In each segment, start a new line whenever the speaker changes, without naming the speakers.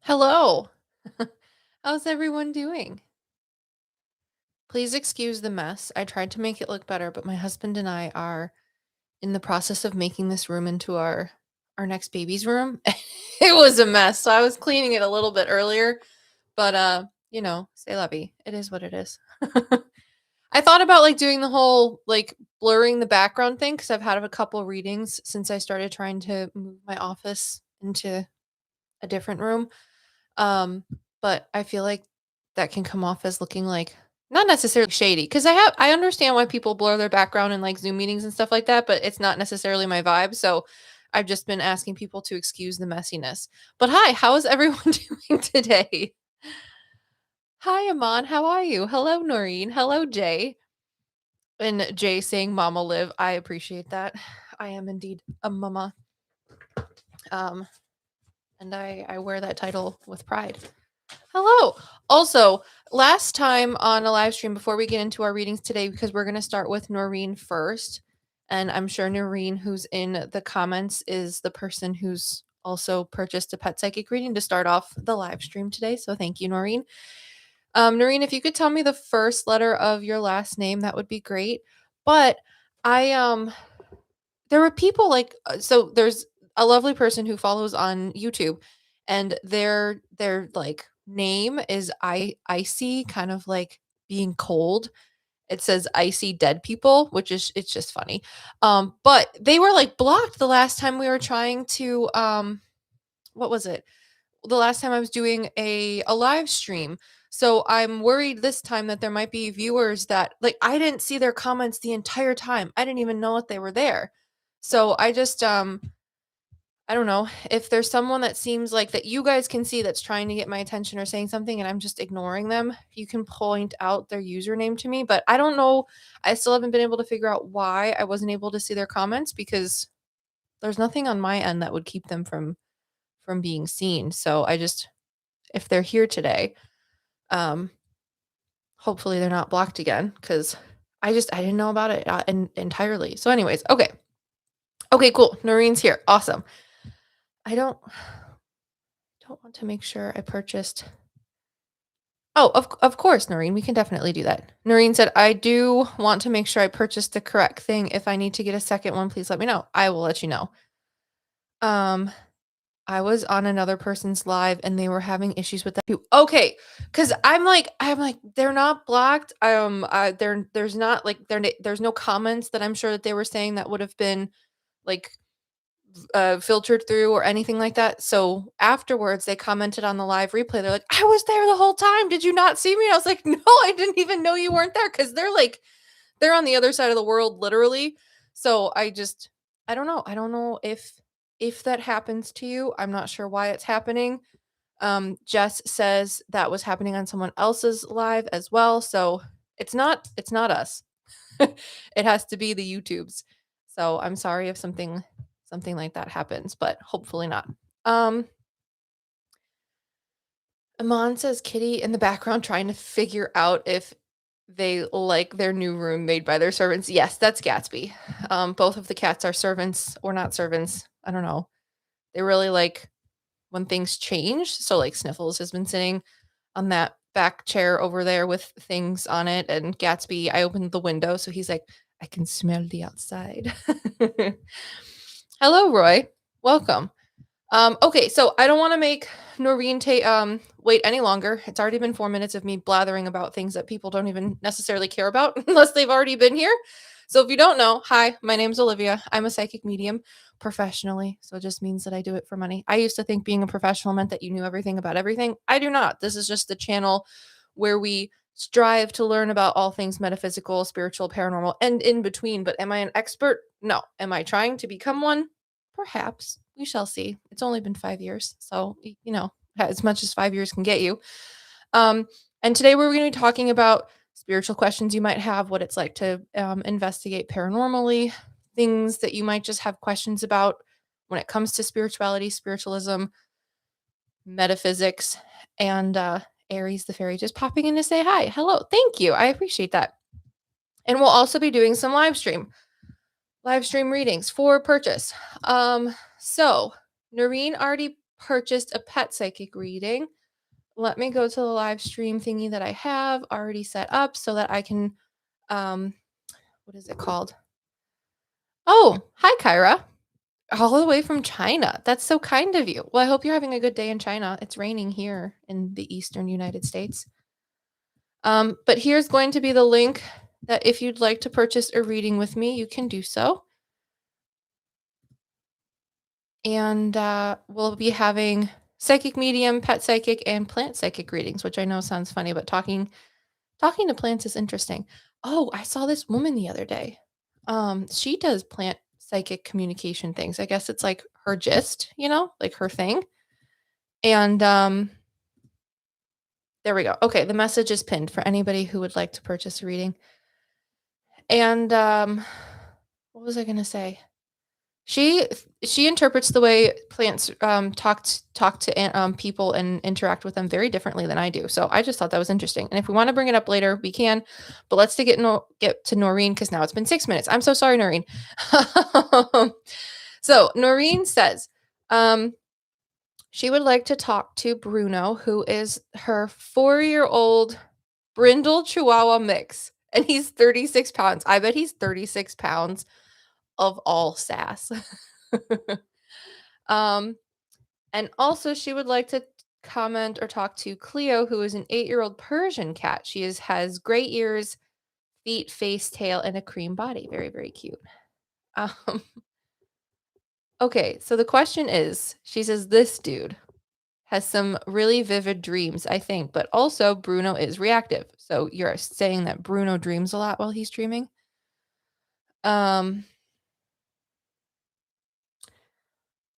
Hello. How's everyone doing? Please excuse the mess. I tried to make it look better, but my husband and I are in the process of making this room into our next baby's room. It was a mess. So I was cleaning it a little bit earlier, but c'est la vie. It is what it is. I thought about like doing the whole like blurring the background thing cuz I've had a couple readings since I started trying to move my office into a different room. Um, but I feel like that can come off as looking like not necessarily shady because I understand why people blur their background in like Zoom meetings and stuff like that, but it's not necessarily my vibe. So I've just been asking people to excuse the messiness. But hi, how is everyone doing today? Hi, Amon. How are you? Hello, Norine. Hello, Jay. And Jay saying "Mama live." I appreciate that. I am indeed a mama. Um, and I wear that title with pride. Hello. Also, last time on a live stream, before we get into our readings today, because we're going to start with Norine first. And I'm sure Norine, who's in the comments, is the person who's also purchased a pet psychic reading to start off the live stream today. So thank you, Norine. Norine, if you could tell me the first letter of your last name, that would be great. But I there were people like so there's a lovely person who follows on YouTube and their like name is icy kind of like being cold. It says icy dead people, which is it's just funny. But they were like blocked the last time we were trying to what was it? The last time I was doing a live stream. So I'm worried this time that there might be viewers that like I didn't see their comments the entire time. I didn't even know that they were there. So I just I don't know if there's someone that seems like that you guys can see that's trying to get my attention or saying something and I'm just ignoring them. You can point out their username to me, but I don't know. I still haven't been able to figure out why I wasn't able to see their comments because there's nothing on my end that would keep them from being seen. So I just if they're here today, um hopefully they're not blocked again cuz I didn't know about it entirely. So anyways, okay. Okay, cool. Norine's here. Awesome. I don't want to make sure I purchased. Oh, of course, Norine, we can definitely do that. Norine said, "I do want to make sure I purchased the correct thing. If I need to get a second one, please let me know. I will let you know." Um, I was on another person's live and they were having issues with that too. Okay, because I'm like they're not blocked. There's not like there's no comments that I'm sure that they were saying that would have been like filtered through or anything like that. So afterwards, they commented on the live replay. They're like, "I was there the whole time. Did you not see me?" I was like, "No, I didn't even know you weren't there." Because they're on the other side of the world, literally. So I don't know. I don't know if that happens to you. I'm not sure why it's happening. Jess says that was happening on someone else's live as well. So it's not us. It has to be the YouTubes. So I'm sorry if something like that happens, but hopefully not. Amon says Kitty in the background trying to figure out if they like their new room made by their servants. Yes, that's Gatsby. Both of the cats are servants or not servants. I don't know. They really like when things change. So like Sniffles has been sitting on that back chair over there with things on it, and Gatsby, I opened the window, so he's like, I can smell the outside. Hello, Roy. Welcome. Okay, so I don't want to make Noreen wait any longer. It's already been 4 minutes of me blathering about things that people don't even necessarily care about unless they've already been here. So if you don't know, hi, my name's Olivia. I'm a psychic medium professionally. So it just means that I do it for money. I used to think being a professional meant that you knew everything about everything. I do not. This is just the channel where we strive to learn about all things metaphysical, spiritual, paranormal, and in between. But am I an expert? No. Am I trying to become one? Perhaps. We shall see. It's only been 5 years. So, as much as 5 years can get you. And today we're going to be talking about spiritual questions you might have, what it's like to investigate paranormally, things that you might just have questions about when it comes to spirituality, spiritualism, metaphysics, and Aries the fairy just popping in to say hi. Hello. Thank you. I appreciate that. And we'll also be doing some live stream readings for purchase. So Noreen already purchased a pet psychic reading, let me go to the live stream thingy that I have already set up so that I can, um, what is it called? Oh, hi, Kyra. All the way from China. That's so kind of you. Well, I hope you're having a good day in China. It's raining here in the eastern United States. But here's going to be the link that if you'd like to purchase a reading with me, you can do so. And we'll be having psychic medium, pet psychic, and plant psychic readings, which I know sounds funny, but talking to plants is interesting. Oh, I saw this woman the other day. She does plant psychic communication things. I guess it's like her gist, like her thing. And there we go. Okay, the message is pinned for anybody who would like to purchase a reading. And what was I going to say? She interprets the way plants talk to people and interact with them very differently than I do. So I just thought that was interesting. And if we want to bring it up later, we can. But let's get to Norine because now it's been 6 minutes. I'm so sorry, Norine. So Norine says she would like to talk to Bruno, who is her 4-year-old brindle Chihuahua mix, and he's 36 pounds. I bet he's 36 pounds of all sass. And also she would like to comment or talk to Cleo, who is an 8-year-old Persian cat. She has gray ears, feet, face, tail, and a cream body. Very, very cute. Okay, so the question is, she says this dude has some really vivid dreams, I think, but also Bruno is reactive. So you're saying that Bruno dreams a lot while he's dreaming?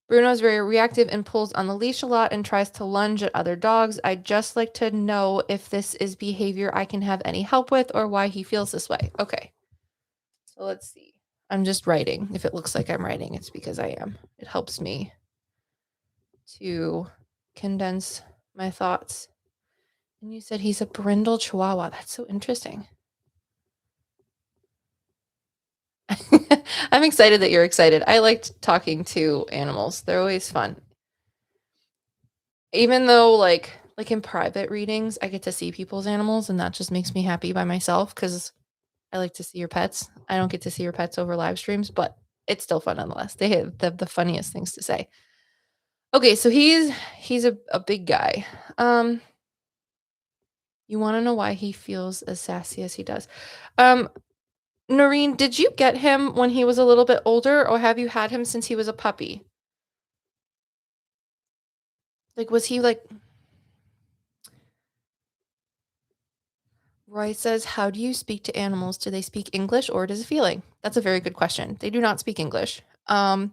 Bruno's very reactive and pulls on the leash a lot and tries to lunge at other dogs. I'd just like to know if this is behavior I can have any help with or why he feels this way. Okay. So let's see. I'm just writing. If it looks like I'm writing, it's because I am. It helps me to condense my thoughts. And you said he's a brindle Chihuahua. That's so interesting. I'm excited that you're excited. I liked talking to animals. They're always fun. Even though like in private readings, I get to see people's animals and that just makes me happy by myself because I like to see your pets. I don't get to see your pets over live streams, but it's still fun nonetheless. They have the funniest things to say. Okay, so he's a big guy. You want to know why he feels as sassy as he does. Norine, did you get him when he was a little bit older, or have you had him since he was a puppy? Like, was he like... Roy says, how do you speak to animals? Do they speak English or does it feeling? That's a very good question. They do not speak English. And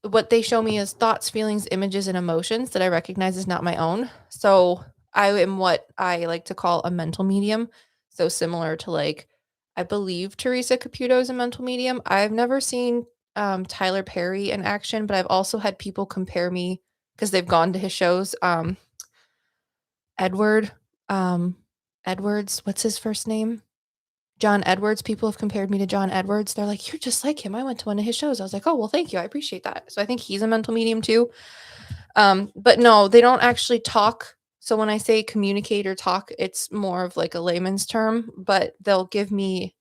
what they show me is thoughts, feelings, images, and emotions that I recognize as not my own. So I am what I like to call a mental medium. So similar to like, I believe Teresa Caputo is a mental medium. I've never seen Tyler Perry in action, but I've also had people compare me because they've gone to his shows. Edward Edwards, what's his first name? John Edwards. People have compared me to John Edwards. They're like, "You're just like him. I went to one of his shows." I was like, "Oh, well, thank you. I appreciate that." So I think he's a mental medium too. But no, they don't actually talk. So when I say communicate or talk, it's more of like a layman's term, but they'll give me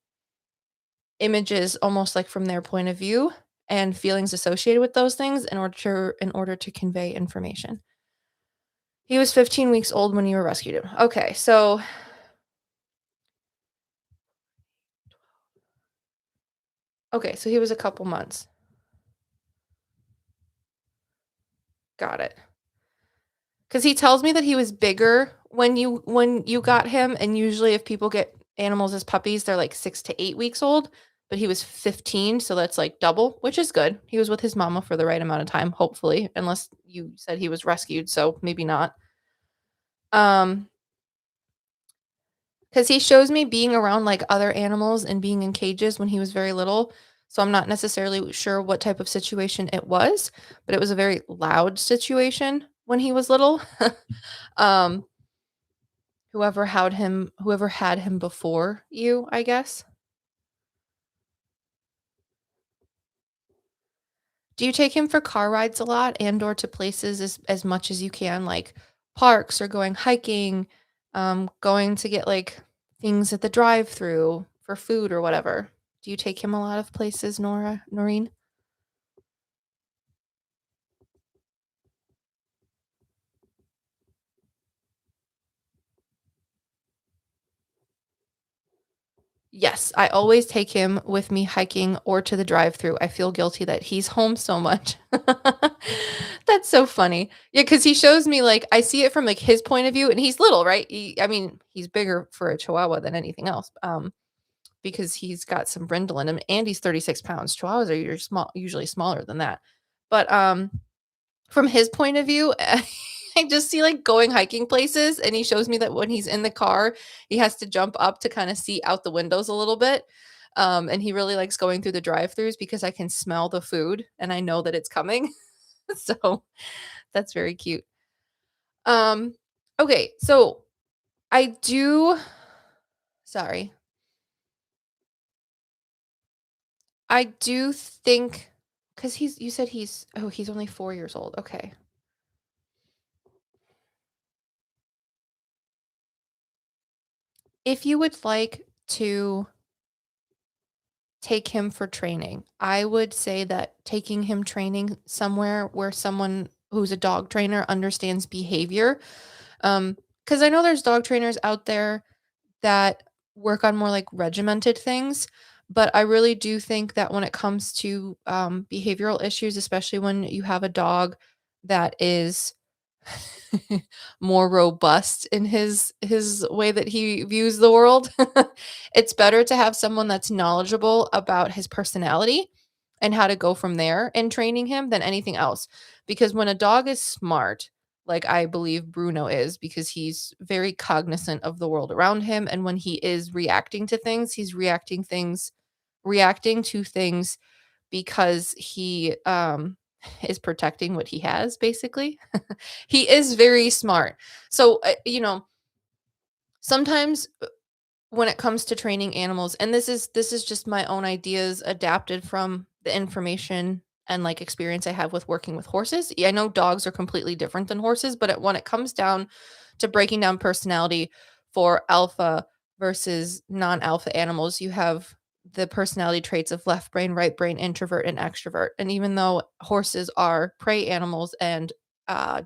images almost like from their point of view and feelings associated with those things in order to convey information. He was 15 weeks old when you rescued him. Okay, so he was a couple months. Got it. Because he tells me that he was bigger when you got him, and usually if people get animals as puppies, they're like 6 to 8 weeks old, but he was 15, so that's like double, which is good. He was with his mama for the right amount of time, hopefully, unless you said he was rescued, so maybe not. Because he shows me being around like other animals and being in cages when he was very little. So I'm not necessarily sure what type of situation it was, but it was a very loud situation when he was little. um, whoever had him before you, I guess. Do you take him for car rides a lot and or to places as much as you can, like parks or going hiking, going to get like things at the drive-through for food or whatever? Do you take him a lot of places, Noreen? Yes, I always take him with me hiking or to the drive-through. I feel guilty that he's home so much. That's so funny. Yeah, because he shows me, like I see it from, like, his point of view, and he's little, right? I mean, he's bigger for a chihuahua than anything else, because he's got some brindle in him, and he's 36 pounds. Chihuahuas are usually smaller than that. But, from his point of view, I just see, like, going hiking places, and he shows me that when he's in the car, he has to jump up to kinda see out the windows a little bit, and he really likes going through the drive-thrus because I can smell the food, and I know that it's coming. So, that's very cute. Um, okay, so I do sorry. I do think because you said he's only 4 years old, okay. If you would like to take him for training. I would say that taking him training somewhere where someone who's a dog trainer understands behavior. Because I know there's dog trainers out there that work on more like regimented things, but I really do think that when it comes to behavioral issues, especially when you have a dog that is more robust in his way that he views the world. It's better to have someone that's knowledgeable about his personality and how to go from there in training him than anything else. Because when a dog is smart, like I believe Bruno is, because he's very cognizant of the world around him, and when he is reacting to things, he's reacting to things because he is protecting what he has, basically. He is very smart. So, sometimes when it comes to training animals, and this is just my own ideas adapted from the information and like experience I have with working with horses. Yeah, I know dogs are completely different than horses, but when it comes down to breaking down personality for alpha versus non-alpha animals, you have the personality traits of left brain, right brain, introvert, and extrovert. And even though horses are prey animals and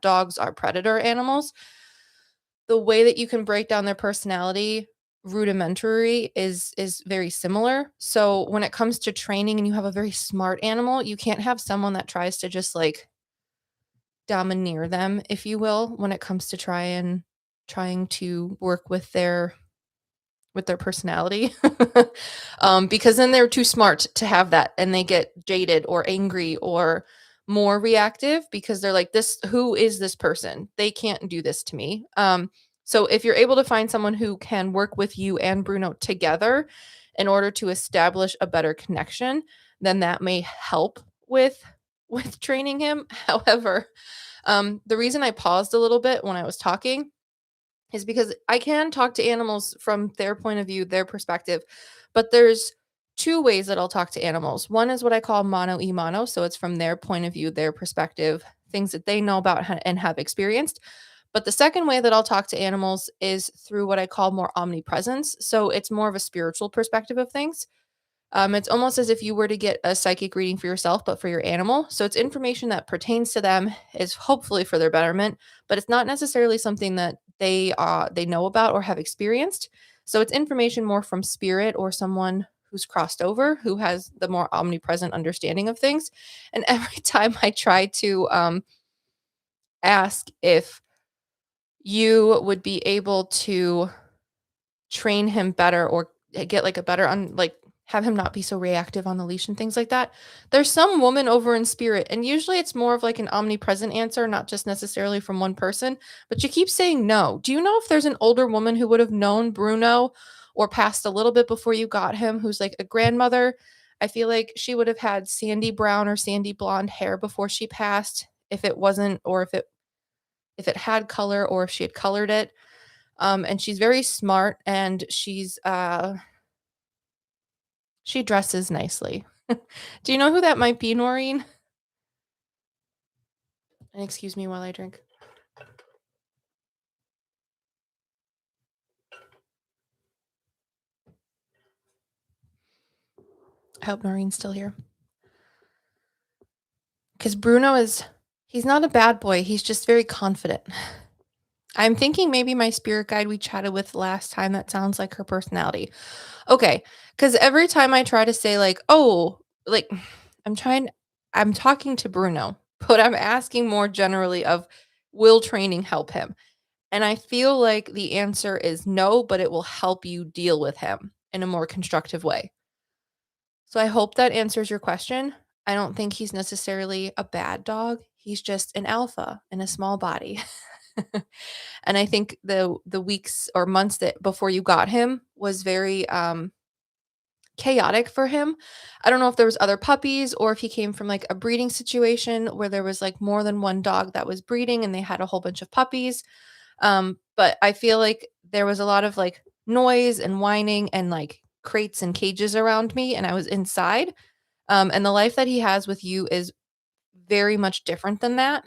dogs are predator animals, the way that you can break down their personality rudimentary is very similar. So when it comes to training and you have a very smart animal, you can't have someone that tries to just like domineer them, if you will, when it comes to trying to work with their personality. Because then they're too smart to have that and they get jaded or angry or more reactive because they're like, this, who is this person? They can't do this to me. So if you're able to find someone who can work with you and Bruno together in order to establish a better connection, then that may help with training him. However, the reason I paused a little bit when I was talking is because I can talk to animals from their point of view, their perspective, but there's 2 ways that I'll talk to animals. One is what I call mono e mono, so it's from their point of view, their perspective, things that they know about and have experienced. But the second way that I'll talk to animals is through what I call more omnipresence. So it's more of a spiritual perspective of things. It's almost as if you were to get a psychic reading for yourself, but for your animal. So it's information that pertains to them, is hopefully for their betterment, but it's not necessarily something that they know about or have experienced. So it's information more from spirit or someone who's crossed over, who has the more omnipresent understanding of things. And every time I try to ask if you would be able to train him better or get like a better like have him not be so reactive on the leash and things like that. There's some woman over in spirit, and usually it's more of like an omnipresent answer, not just necessarily from one person, but you keep saying no. Do you know if there's an older woman who would have known Bruno or passed a little bit before you got him, who's like a grandmother? I feel like she would have had sandy brown or sandy blonde hair before she passed, if it wasn't, or if it had color or if she had colored it. And she's very smart and she dresses nicely. Do you know who that might be, Noreen? And excuse me while I drink. I hope Norine's still here. Because he's not a bad boy. He's just very confident. I'm thinking maybe my spirit guide we chatted with last time, that sounds like her personality. Okay, because every time I try to say like, "Oh," like, I'm talking to Bruno, but I'm asking more generally of, will training help him? And I feel like the answer is no, but it will help you deal with him in a more constructive way. So I hope that answers your question. I don't think he's necessarily a bad dog. He's just an alpha in a small body. And I think the weeks or months that before you got him was very chaotic for him. I don't know if there was other puppies or if he came from like a breeding situation where there was like more than one dog that was breeding and they had a whole bunch of puppies. But I feel like there was a lot of like noise and whining and like crates and cages around me, and I was inside. And the life that he has with you is very much different than that.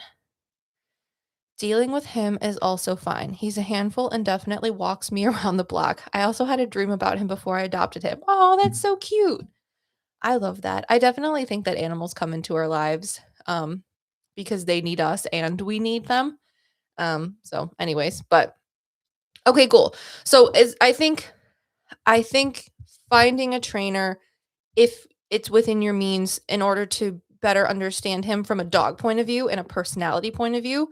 Dealing with him is also fine. He's a handful and definitely walks me around the block. I also had a dream about him before I adopted him. Oh, that's so cute. I love that. I definitely think that animals come into our lives because they need us and we need them. So anyways, but okay, cool. So is I think finding a trainer, if it's within your means, in order to better understand him from a dog point of view and a personality point of view,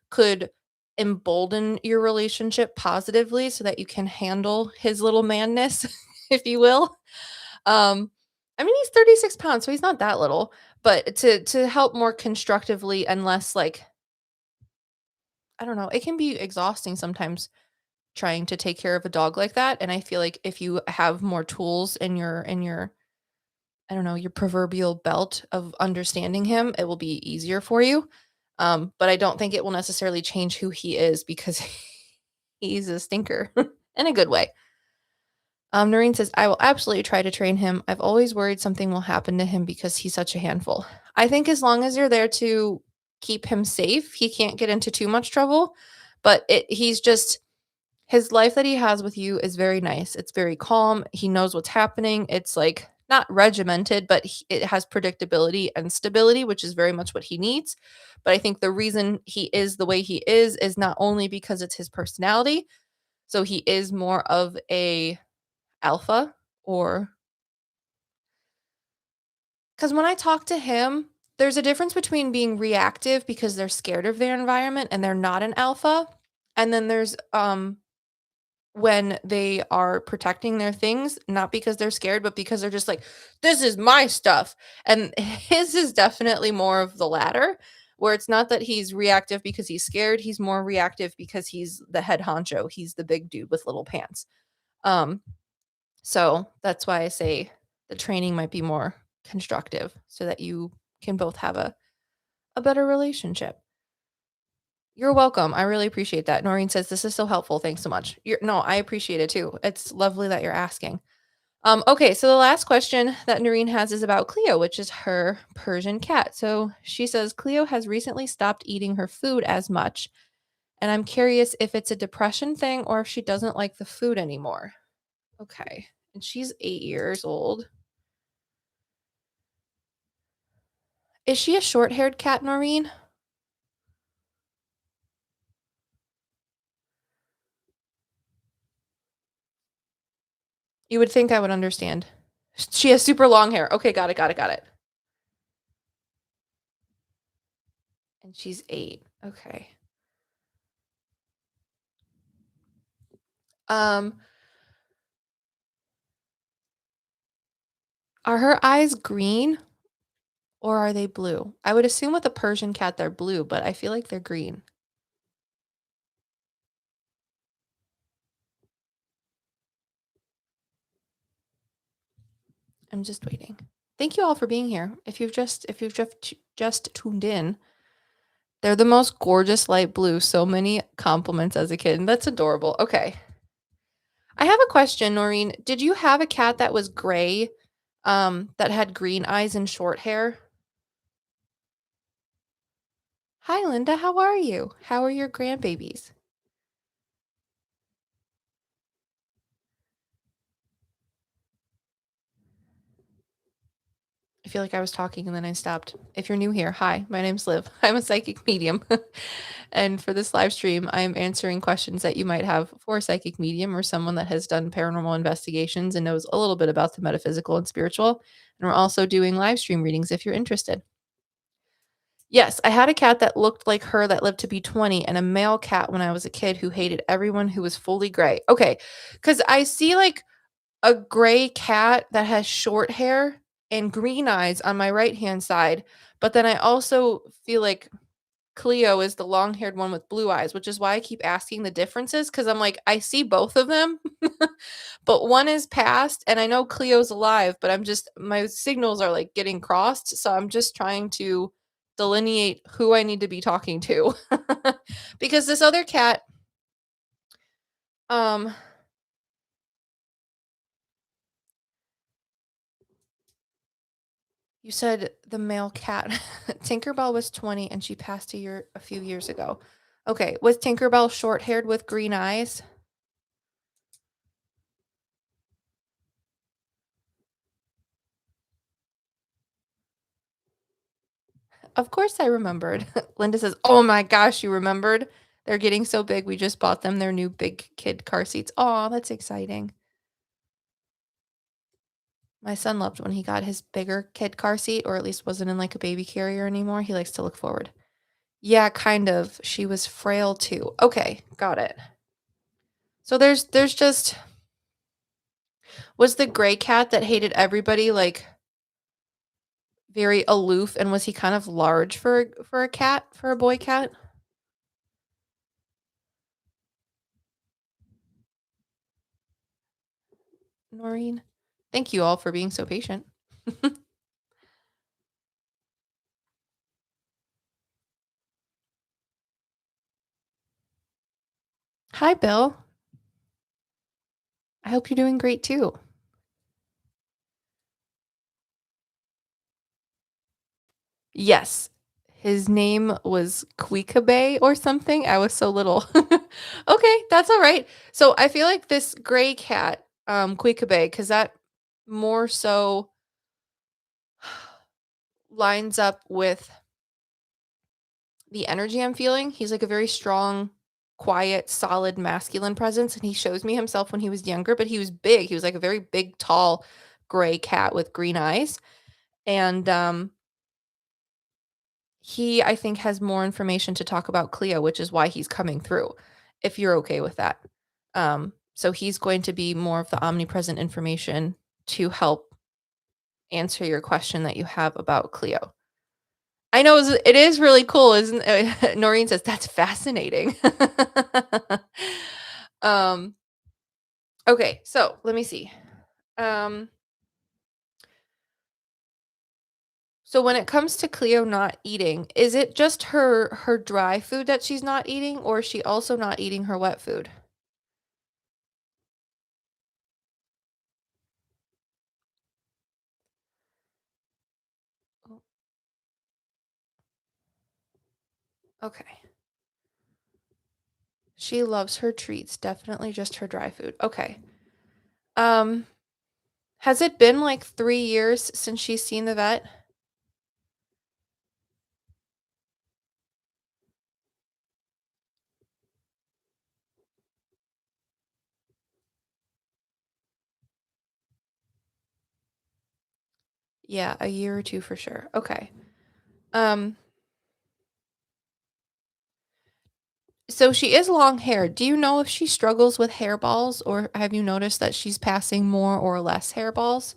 could embolden your relationship positively so that you can handle his little manness, if you will. Um, I mean, he's 36 pounds, so he's not that little, but to help more constructively and less like, I don't know, it can be exhausting sometimes trying to take care of a dog like that. And I feel like if you have more tools in your I don't know, your proverbial belt of understanding him, it will be easier for you. But I don't think it will necessarily change who he is because he's a stinker in a good way. Noreen says, I will absolutely try to train him. I've always worried something will happen to him because he's such a handful. I think as long as you're there to keep him safe, he can't get into too much trouble. But he's just, his life that he has with you is very nice. It's very calm. He knows what's happening. It's like not regimented, but it has predictability and stability, which is very much what he needs. But I think the reason he is the way he is not only because it's his personality. So he is more of a alpha, or because when I talk to him, there's a difference between being reactive because they're scared of their environment and they're not an alpha. And then there's when they are protecting their things, not because they're scared, but because they're just like, this is my stuff. And his is definitely more of the latter, where it's not that he's reactive because he's scared. He's more reactive because he's the head honcho. He's the big dude with little pants. Um, so that's why I say the training might be more constructive so that you can both have a better relationship. You're welcome. I really appreciate that. Noreen says, this is so helpful. Thanks so much. No, I appreciate it too. It's lovely that you're asking. Okay, so the last question that Noreen has is about Cleo, which is her Persian cat. So she says, Cleo has recently stopped eating her food as much. And I'm curious if it's a depression thing or if she doesn't like the food anymore. Okay. And she's 8 years old. Is she a short-haired cat, Noreen? You would think I would understand. She has super long hair. Okay, got it, got it, got it. And she's 8. Okay. Um, are her eyes green or are they blue? I would assume with a Persian cat they're blue, but I feel like they're green. I'm just waiting. Thank you all for being here. If you've just tuned in, they're the most gorgeous light blue. So many compliments as a kid. And that's adorable. Okay. I have a question, Noreen. Did you have a cat that was gray, that had green eyes and short hair? Hi, Linda. How are you? How are your grandbabies? I feel like I was talking and then I stopped. If you're new here, hi, my name's Liv. I'm a psychic medium. And for this live stream, I am answering questions that you might have for a psychic medium or someone that has done paranormal investigations and knows a little bit about the metaphysical and spiritual. And we're also doing live stream readings if you're interested. Yes, I had a cat that looked like her that lived to be 20 and a male cat when I was a kid who hated everyone who was fully gray. Okay, because I see like a gray cat that has short hair and green eyes on my right-hand side, but then I also feel like Cleo is the long-haired one with blue eyes, which is why I keep asking the differences because 'cause I'm like, I see both of them, but one is past, and I know Cleo's alive, but I'm just my signals are, like, getting crossed, so I'm just trying to delineate who I need to be talking to. Because this other cat, um you said the male cat. Tinkerbell was 20 and she passed a few years ago. Okay, was Tinkerbell short-haired with green eyes? Of course I remembered. Linda says, "Oh my gosh, you remembered? They're getting so big. We just bought them their new big kid car seats." Oh, that's exciting. My son loved when he got his bigger kid car seat, or at least wasn't in like a baby carrier anymore. He likes to look forward. Yeah, kind of. She was frail too. Okay, got it. So there's just was the gray cat that hated everybody like very aloof, and was he kind of large for a cat, for a boy cat? Norine? Thank you all for being so patient. Hi, Bill. I hope you're doing great too. Yes. His name was Queekabe or something. I was so little. Okay, that's all right. So I feel like this gray cat, Queekabe, because that more so lines up with the energy I'm feeling. He's like a very strong, quiet, solid, masculine presence. And he shows me himself when he was younger, but he was big. He was like a very big, tall, gray cat with green eyes. And he, I think, has more information to talk about Cleo, which is why he's coming through, if you're okay with that. So he's going to be more of the omnipresent information to help answer your question that you have about Cleo. I know it is really cool, isn't it? Noreen says that's fascinating. um, okay, so let me see. Um, so when it comes to Cleo not eating, is it just her dry food that she's not eating, or is she also not eating her wet food? Oh, okay. She loves her treats, definitely just her dry food. Okay. Um, has it been like 3 years since she's seen the vet? Yeah, a year or 2 for sure. Okay. Um, so she is long-haired. Do you know if she struggles with hairballs, or have you noticed that she's passing more or less hairballs?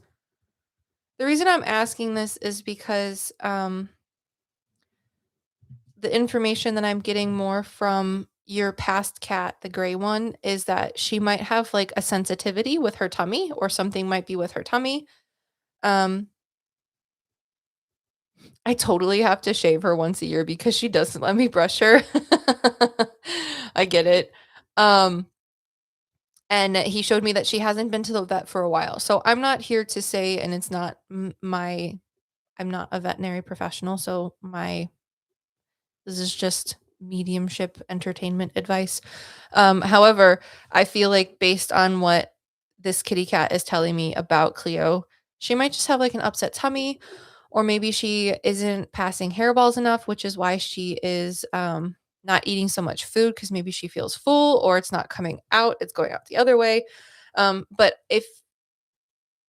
The reason I'm asking this is because, the information that I'm getting more from your past cat, the gray one, is that she might have, like, a sensitivity with her tummy, or something might be with her tummy. Um, I totally have to shave her once a year because she doesn't let me brush her. I get it. Um, and he showed me that she hasn't been to the vet for a while. So I'm not here to say, and it's not I'm not a veterinary professional, so my This is just mediumship entertainment advice. However, I feel like based on what this kitty cat is telling me about Cleo, she might just have like an upset tummy, or maybe she isn't passing hairballs enough, which is why she is not eating so much food because maybe she feels full or it's not coming out, it's going out the other way. But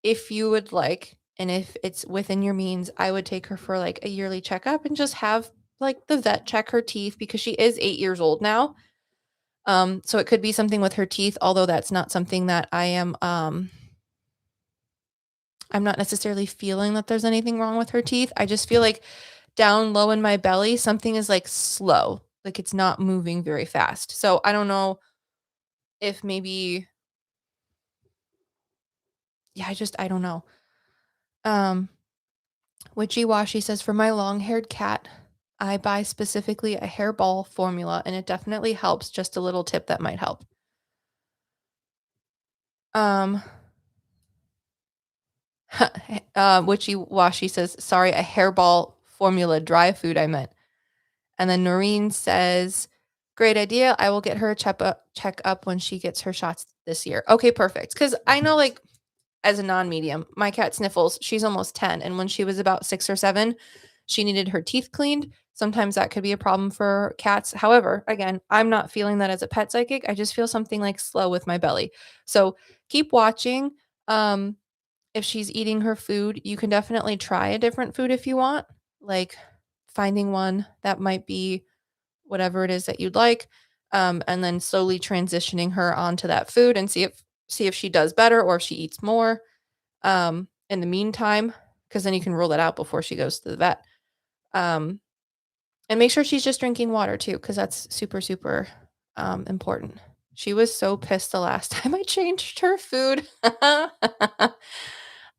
if you would like, and if it's within your means, I would take her for like a yearly checkup and just have like the vet check her teeth because she is 8 years old now. So it could be something with her teeth, although that's not something that I'm not necessarily feeling that there's anything wrong with her teeth. I just feel like down low in my belly, something is like slow, like it's not moving very fast. So I don't know if maybe, yeah, I don't know. Um, Witchy Washy says, for my long haired cat, I buy specifically a hairball formula and it definitely helps. Just a little tip that might help. Um, Witchy Washy says, sorry, a hairball formula dry food I meant. And then Norine says, great idea. I will get her a check up when she gets her shots this year. Okay, perfect. Because I know, like, as a non-medium, my cat Sniffles, she's almost 10. And when she was about 6 or 7, she needed her teeth cleaned. Sometimes that could be a problem for cats. However, again, I'm not feeling that as a pet psychic. I just feel something like slow with my belly. So keep watching. Um, if she's eating her food, you can definitely try a different food if you want, like finding one that might be whatever it is that you'd like, and then slowly transitioning her onto that food and see if she does better or if she eats more. In the meantime, because then you can rule that out before she goes to the vet. Um, and make sure she's just drinking water too, because that's super super important. She was so pissed the last time I changed her food.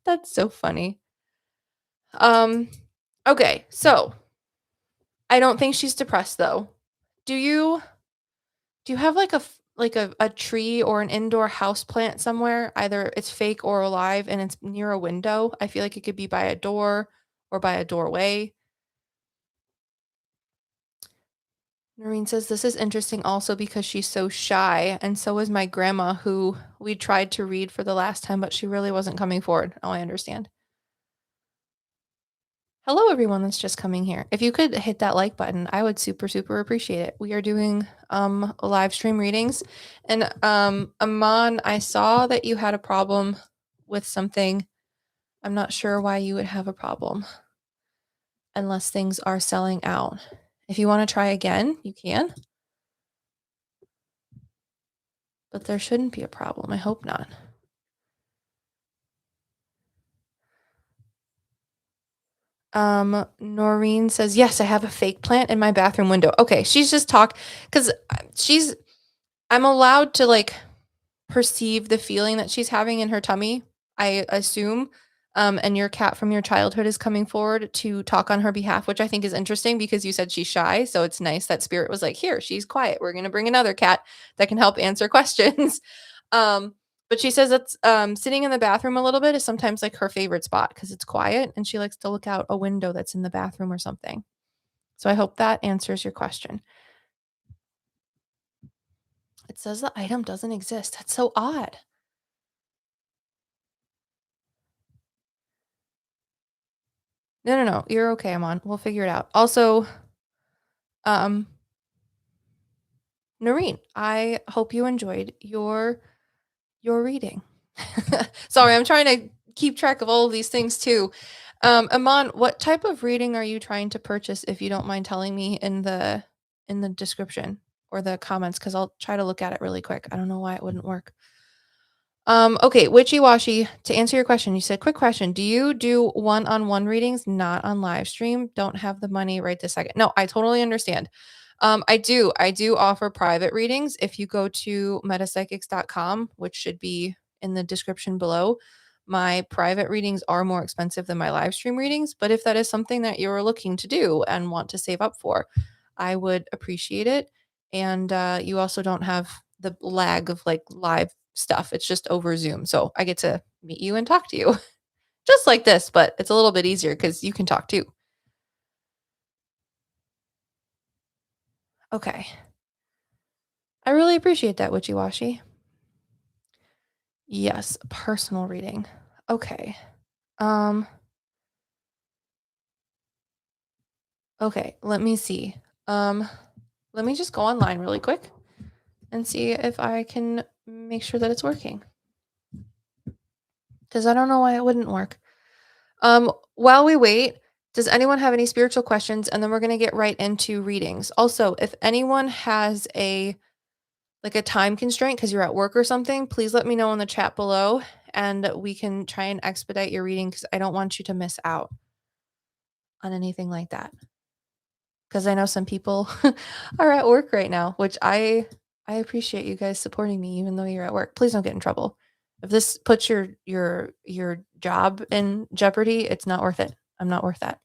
That's so funny. Um, okay, so I don't think she's depressed though. Do you do you have like a tree or an indoor house plant somewhere? Either it's fake or alive and it's near a window. I feel like it could be by a door or by a doorway. Noreen says this is interesting also because she's so shy, and so is my grandma, who we tried to read for the last time, but she really wasn't coming forward. Oh, I understand. Hello, everyone that's just coming here. If you could hit that like button, I would super, super appreciate it. We are doing live stream readings. And Aman, I saw that you had a problem with something. I'm not sure why you would have a problem unless things are selling out. If you want to try again, you can. But there shouldn't be a problem. I hope not. Noreen says, yes, I have a fake plant in my bathroom window. Okay, she's just because I'm allowed to like perceive the feeling that she's having in her tummy, I assume. And your cat from your childhood is coming forward to talk on her behalf, which I think is interesting because you said she's shy. So it's nice that spirit was like, here, she's quiet. We're going to bring another cat that can help answer questions. um, but she says that's sitting in the bathroom a little bit is sometimes like her favorite spot because it's quiet and she likes to look out a window that's in the bathroom or something. So I hope that answers your question. It says the item doesn't exist. That's so odd. No, no, no. You're okay, Amon. We'll figure it out. Also, um, Noreen, I hope you enjoyed your reading. Sorry, I'm trying to keep track of all of these things too. Amon, what type of reading are you trying to purchase if you don't mind telling me in the description or the comments cuz I'll try to look at it really quick. I don't know why it wouldn't work. Okay, Witchy Washy, to answer your question, you said, quick question. Do you do one-on-one readings, not on live stream? Don't have the money right this second. No, I totally understand. I do. I do offer private readings. If you go to metapsychics.com, which should be in the description below, my private readings are more expensive than my live stream readings. But if that is something that you're looking to do and want to save up for, I would appreciate it. And you also don't have the lag of like live stuff. It's just over Zoom. So I get to meet you and talk to you just like this, but it's a little bit easier because you can talk too. Okay. I really appreciate that, Witchy Washy. Yes, personal reading. Okay. Um, okay, let me see. Um, Let me just go online really quick and see if I can make sure that it's working. Because I don't know why it wouldn't work. While we wait, does anyone have any spiritual questions? And then we're gonna get right into readings. Also, if anyone has a time constraint because you're at work or something, please let me know in the chat below and we can try and expedite your reading because I don't want you to miss out on anything like that. Because I know some people are at work right now, which I appreciate you guys supporting me even though you're at work. Please don't get in trouble. If this puts your job in jeopardy, it's not worth it. I'm not worth that.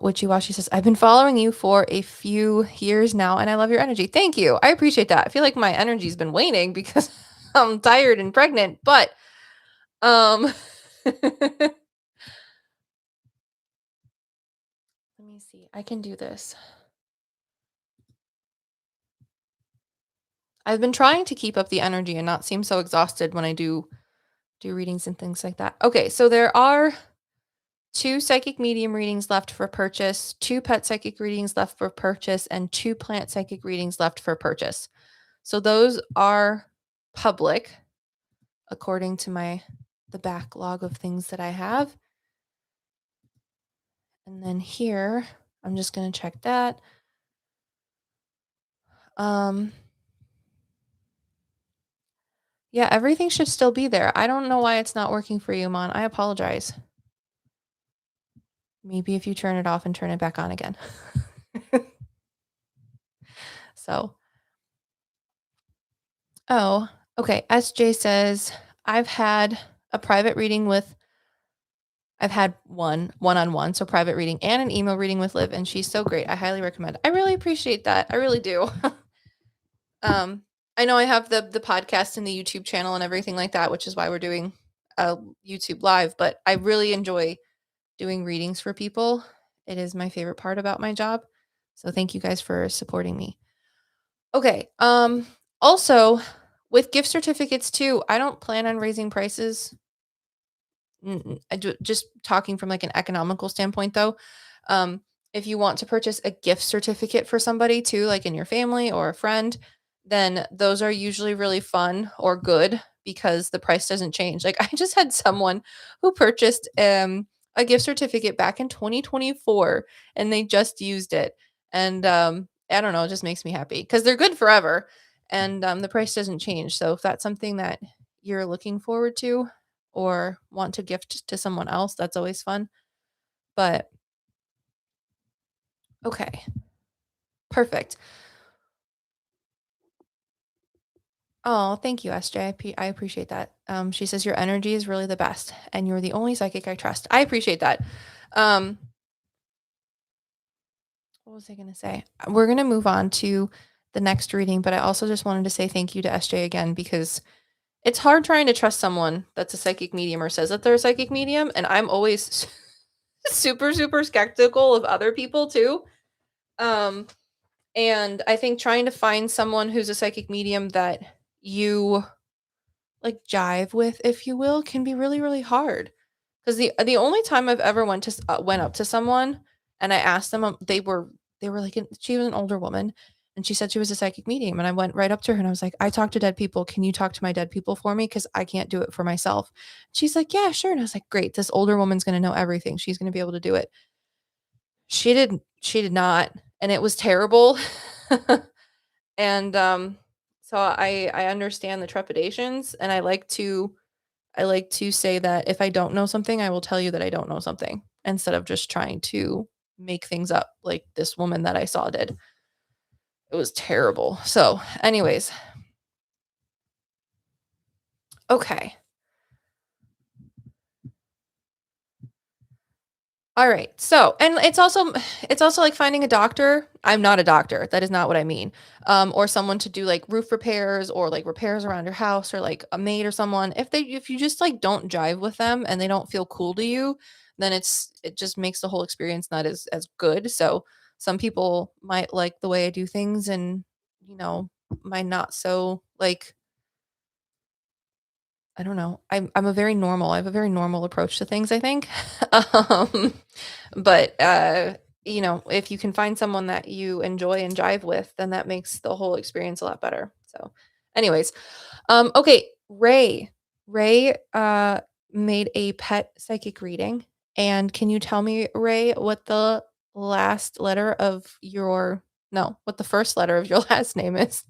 Witchy Washy says, I've been following you for a few years now and I love your energy. Thank you. I appreciate that. I feel like my energy's been waning because I'm tired and pregnant, but let me see. I can do this. I've been trying to keep up the energy and not seem so exhausted when I do readings and things like that. Okay, so there are 2 psychic medium readings left for purchase, 2 pet psychic readings left for purchase, and 2 plant psychic readings left for purchase. So those are public according to the backlog of things that I have. And then here, I'm just going to check that. Yeah, everything should still be there. I don't know why it's not working for you, Mon. I apologize. Maybe if you turn it off and turn it back on again. So, oh, okay. SJ says, I've had a private reading with, I've had one-on-one, so private reading and an email reading with Liv, and she's so great. I highly recommend. I really appreciate that. I really do. I know I have the podcast and the YouTube channel and everything like that, which is why we're doing a YouTube live, but I really enjoy doing readings for people. It is my favorite part about my job. So thank you guys for supporting me. Okay. Also with gift certificates too, I don't plan on raising prices. Just talking from like an economical standpoint though. Um, if you want to purchase a gift certificate for somebody too, like in your family or a friend, then those are usually really fun or good because the price doesn't change. Like I just had someone who purchased a gift certificate back in 2024 and they just used it. And I don't know, it just makes me happy because they're good forever and the price doesn't change. So if that's something that you're looking forward to or want to gift to someone else, that's always fun. But okay, perfect. Oh, thank you, SJ. I appreciate that. She says your energy is really the best, and you're the only psychic I trust. I appreciate that. Um, what was I going to say? We're going to move on to the next reading, but I also just wanted to say thank you to SJ again because it's hard trying to trust someone that's a psychic medium or says that they're a psychic medium, and I'm always super skeptical of other people too. Um, and I think trying to find someone who's a psychic medium that you like jive with, if you will, can be really hard. Because the only time I've ever went up to someone and I asked them, they were like she was an older woman, and she said she was a psychic medium, and I went right up to her and I was like, I talk to dead people. Can you talk to my dead people for me? Because I can't do it for myself. She's like, yeah, sure. And I was like, great. This older woman's gonna know everything. She's gonna be able to do it. She did not, and it was terrible. And so I understand the trepidations, and I like to say that if I don't know something, I will tell you that I don't know something instead of just trying to make things up like this woman that I saw did. It was terrible. So, anyways, okay. All right. So, and it's also like finding a doctor. I'm not a doctor. That is not what I mean. Or someone to do like roof repairs or like repairs around your house or like a maid or someone. If you just like don't jive with them and they don't feel cool to you, then it just makes the whole experience not as good. So some people might like the way I do things, and you know, might not. So like, I don't know. I'm a very normal. I have a very normal approach to things, I think. um, but you know, if you can find someone that you enjoy and jive with, then that makes the whole experience a lot better. So, anyways, okay, Ray. Ray made a pet psychic reading, and can you tell me, Ray, what the last letter of your no, what the first letter of your last name is?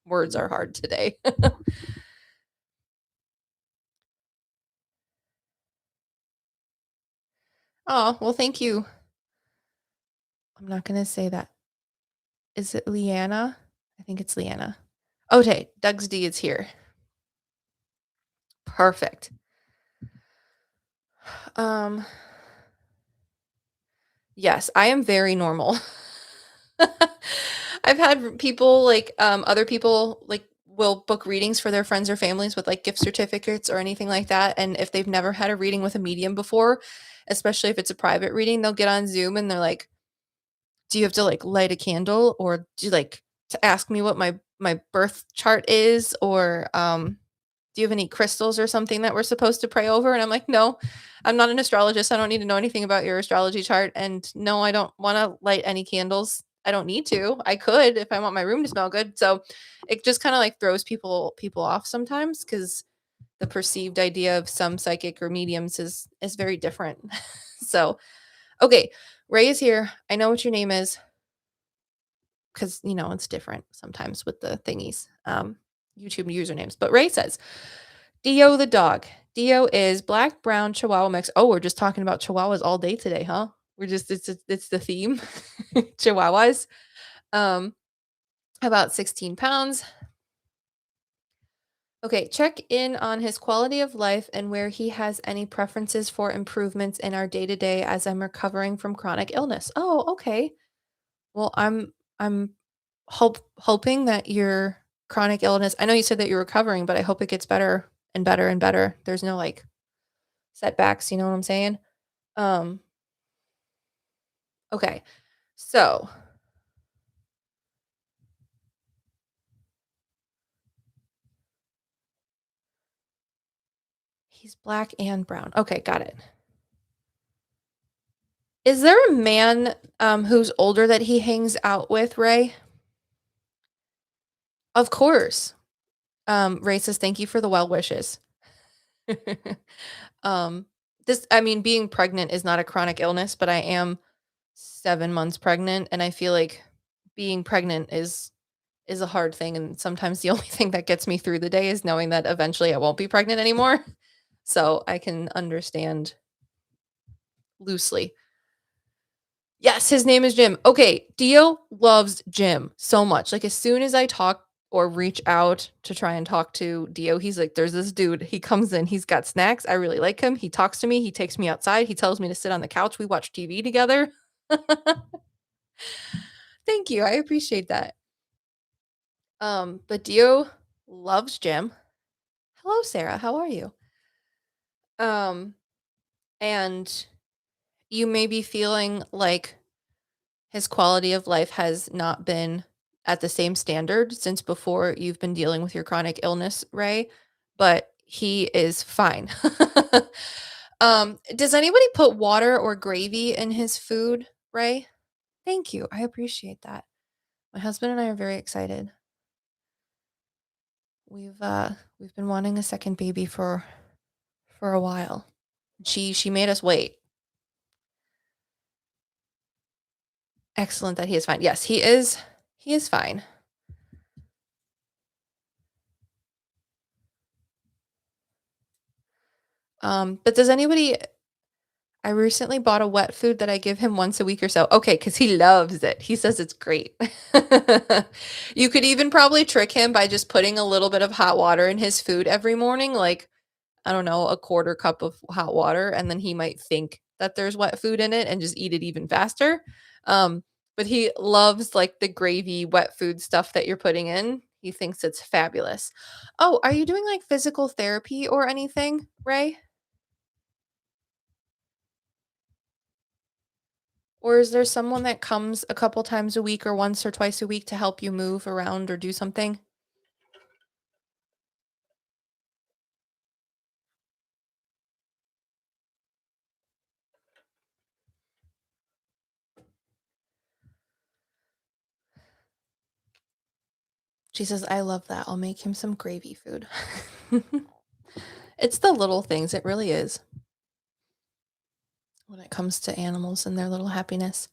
Words are hard today. Oh, well, thank you. I'm not gonna say that. Is it Leanna? I think it's Leanna. Okay, Doug's D is here. Perfect. Um, yes, I am very normal. I've had people like other people like will book readings for their friends or families with like gift certificates or anything like that. And if they've never had a reading with a medium before, especially if it's a private reading, they'll get on Zoom and they're like, do you have to like light a candle, or do you like to ask me what my birth chart is, or do you have any crystals or something that we're supposed to pray over? And I'm like, no, I'm not an astrologist. I don't need to know anything about your astrology chart. And no, I don't want to light any candles. I don't need to. I could if I want my room to smell good. So it just kind of like throws people off sometimes, because the perceived idea of some psychic or mediums is very different. So okay, Ray is here. I know what your name is, because you know it's different sometimes with the thingies. YouTube usernames. But Ray says, Dio the dog. Dio is black, brown, Chihuahua mix. Oh, we're just talking about Chihuahuas all day today, huh? We're just it's the theme. Chihuahuas. Um, about 16 pounds. Okay, check in on his quality of life and where he has any preferences for improvements in our day-to-day as I'm recovering from chronic illness. Oh, okay. Well, I'm hoping that your chronic illness, I know you said that you're recovering, but I hope it gets better and better and better. There's no like setbacks, you know what I'm saying? Um, okay. So, he's black and brown. Okay, got it. Is there a man who's older that he hangs out with, Ray? Of course. Ray says thank you for the well wishes. um this, I mean, being pregnant is not a chronic illness, but I am 7 months pregnant, and I feel like being pregnant is a hard thing, and sometimes the only thing that gets me through the day is knowing that eventually I won't be pregnant anymore. So I can understand loosely. Yes, his name is Jim. Okay, Dio loves Jim so much. Like as soon as I talk or reach out to try and talk to Dio, he's like, there's this dude. He comes in, he's got snacks. I really like him. He talks to me, he takes me outside, he tells me to sit on the couch. We watch TV together. Thank you. I appreciate that. But Dio loves Jim. Hello, Sarah. How are you? Um, and you may be feeling like his quality of life has not been at the same standard since before you've been dealing with your chronic illness, Ray, but he is fine. Does anybody put water or gravy in his food, Ray? Thank you. I appreciate that. My husband and I are very excited. We've been wanting a second baby for a while. She made us wait. Excellent that he is fine. Yes, he is fine. But does anybody, I recently bought a wet food that I give him once a week or so. Okay, because he loves it. He says it's great. You could even probably trick him by just putting a little bit of hot water in his food every morning, like, I don't know, a quarter cup of hot water, and then he might think that there's wet food in it and just eat it even faster. Um, but he loves like the gravy, wet food stuff that you're putting in. He thinks it's fabulous. Oh, are you doing like physical therapy or anything, Ray? Or is there someone that comes a couple times a week or once or twice a week to help you move around or do something? She says, "I love that. I'll make him some gravy food." It's the little things, it really is, when it comes to animals and their little happiness.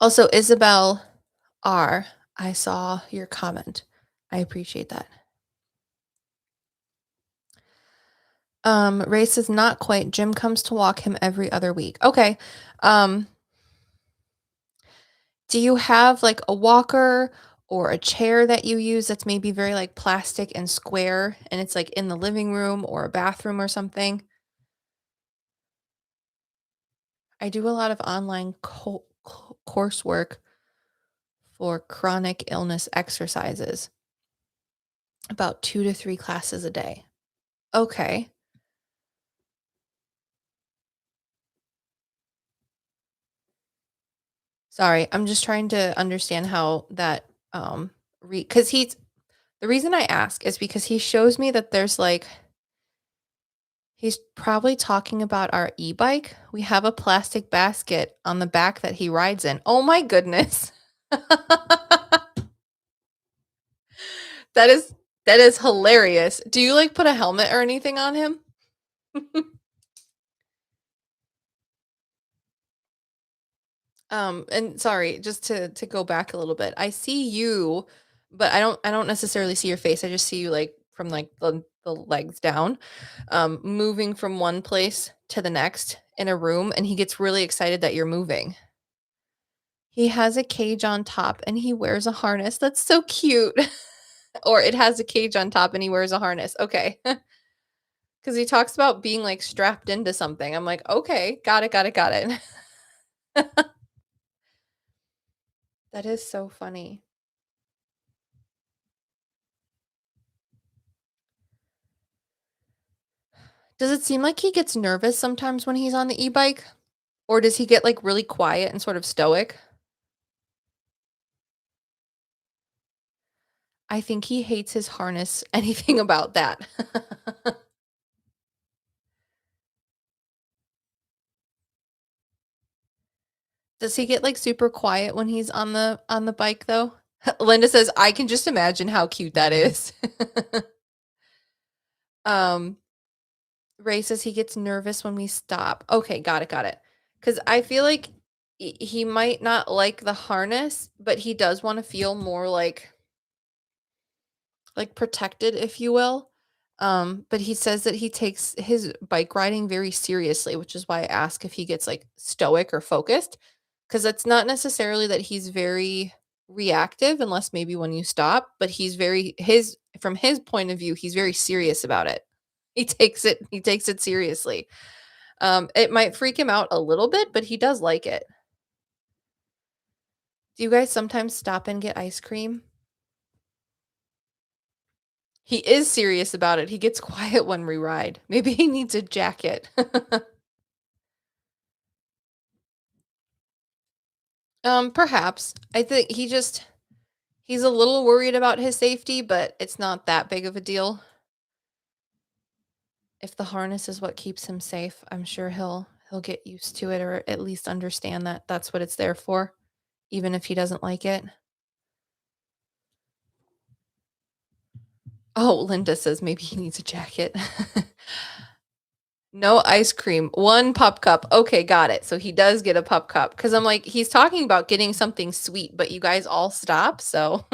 Also, Isabelle R, I saw your comment. I appreciate that. Ray says, "Not quite. Jim comes to walk him every other week." Okay. Um, do you have, like, a walker or a chair that you use that's maybe very, like, plastic and square, and it's, like, in the living room or a bathroom or something? I do a lot of online coursework for chronic illness exercises, about 2 to 3 classes a day. Okay. Sorry, I'm just trying to understand how that, because he's the reason I ask is because he shows me that there's, like he's probably talking about our e-bike. We have a plastic basket on the back that he rides in. Oh my goodness. That is that is hilarious. Do you, like, put a helmet or anything on him? And sorry, just to go back a little bit. I see you, but I don't necessarily see your face. I just see you, like, from, like, the legs down, moving from one place to the next in a room, and he gets really excited that you're moving. He has a cage on top and he wears a harness. That's so cute. Or it has a cage on top and he wears a harness. Okay. Cuz he talks about being, like, strapped into something. I'm like, "Okay, got it, got it, got it." That is so funny. Does it seem like he gets nervous sometimes when he's on the e-bike? Or does he get, like, really quiet and sort of stoic? I think he hates his harness, anything about that. Does he get, like, super quiet when he's on the bike, though? Linda says, "I can just imagine how cute that is." Um, Ray says he gets nervous when we stop. Okay, got it, got it. Because I feel like he might not like the harness, but he does wanna feel more like protected, if you will. But he says that he takes his bike riding very seriously, which is why I ask if he gets, like, stoic or focused, because it's not necessarily that he's very reactive unless maybe when you stop, but he's very his from his point of view, he's very serious about it. He takes it seriously. It might freak him out a little bit, but he does like it. Do you guys sometimes stop and get ice cream? He is serious about it. He gets quiet when we ride. Maybe he needs a jacket. Perhaps. I think he's a little worried about his safety, but it's not that big of a deal. If the harness is what keeps him safe, I'm sure he'll get used to it or at least understand that that's what it's there for, even if he doesn't like it. Oh, Linda says maybe he needs a jacket. No ice cream, 1 pup cup. Okay, got it. So he does get a pup cup. Because 'cause I'm like, he's talking about getting something sweet, but you guys all stop, so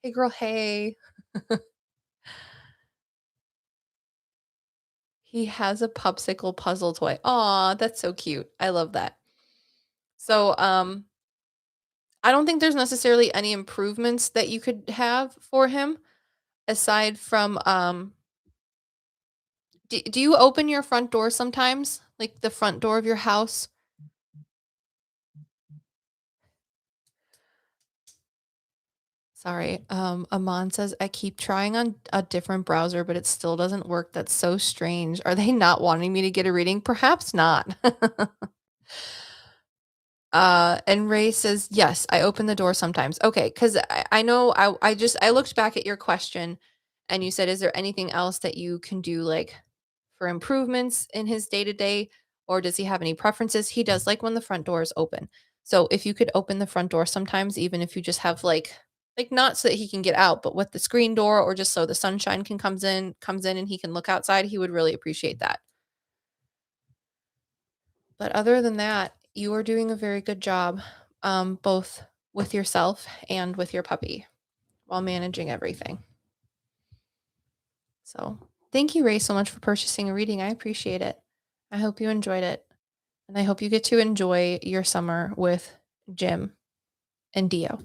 "Hey, girl, hey." He has a popsicle puzzle toy. Aw, that's so cute. I love that. So, I don't think there's necessarily any improvements that you could have for him aside from, do you open your front door sometimes? Like, the front door of your house? Sorry. Aman says, I keep trying on a different browser, but it still doesn't work. That's so strange. Are they not wanting me to get a reading? Perhaps not. And Ray says, yes, I open the door sometimes. Okay, because I know I looked back at your question and you said, is there anything else that you can do like for improvements in his day to day? Or does he have any preferences? He does like when the front door is open. So if you could open the front door sometimes, even if you just have like not so that he can get out, but with the screen door or just so the sunshine can comes in and he can look outside, he would really appreciate that. But other than that, you are doing a very good job, both with yourself and with your puppy while managing everything. So, thank you, Ray, so much for purchasing a reading. I appreciate it. I hope you enjoyed it. And I hope you get to enjoy your summer with Jim and Dio.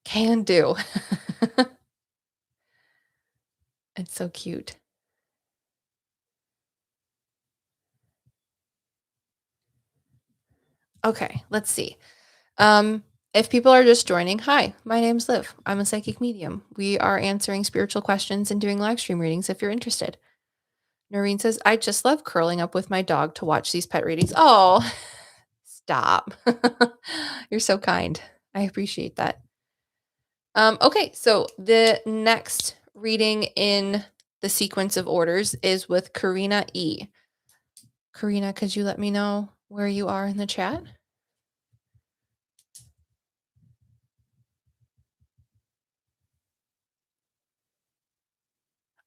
Can do. It's so cute. Okay, let's see. If people are just joining, hi, my name's Liv. I'm a psychic medium. We are answering spiritual questions and doing live stream readings if you're interested. Norine says, I just love curling up with my dog to watch these pet readings. Oh, stop. You're so kind. I appreciate that. Okay, so the next reading in the sequence of orders is with Karina E. Karina, could you let me know where you are in the chat?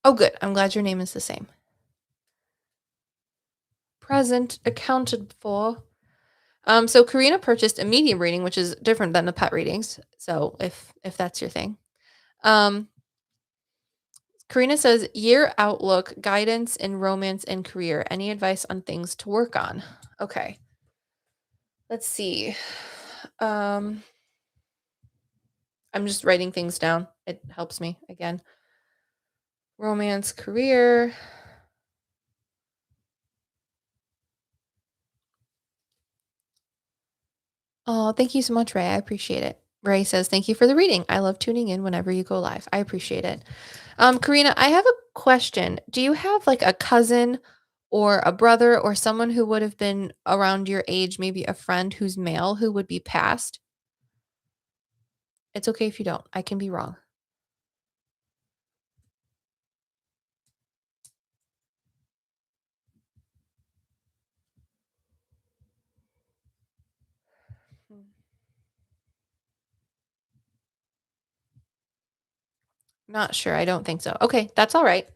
Oh, good. I'm glad your name is the same. Present, accounted for. So Karina purchased a medium reading, which is different than the pet readings. So if that's your thing. Karina says, year outlook, guidance in romance and career. Any advice on things to work on? Okay. Let's see. I'm just writing things down. It helps me again. Romance, career. Oh, thank you so much, Ray. I appreciate it. Ray says, thank you for the reading. I love tuning in whenever you go live. I appreciate it. Karina, I have a question. Do you have like a cousin or a brother or someone who would have been around your age, maybe a friend who's male who would be passed? It's okay if you don't. I can be wrong. Hmm. Not sure. I don't think so. Okay, that's all right.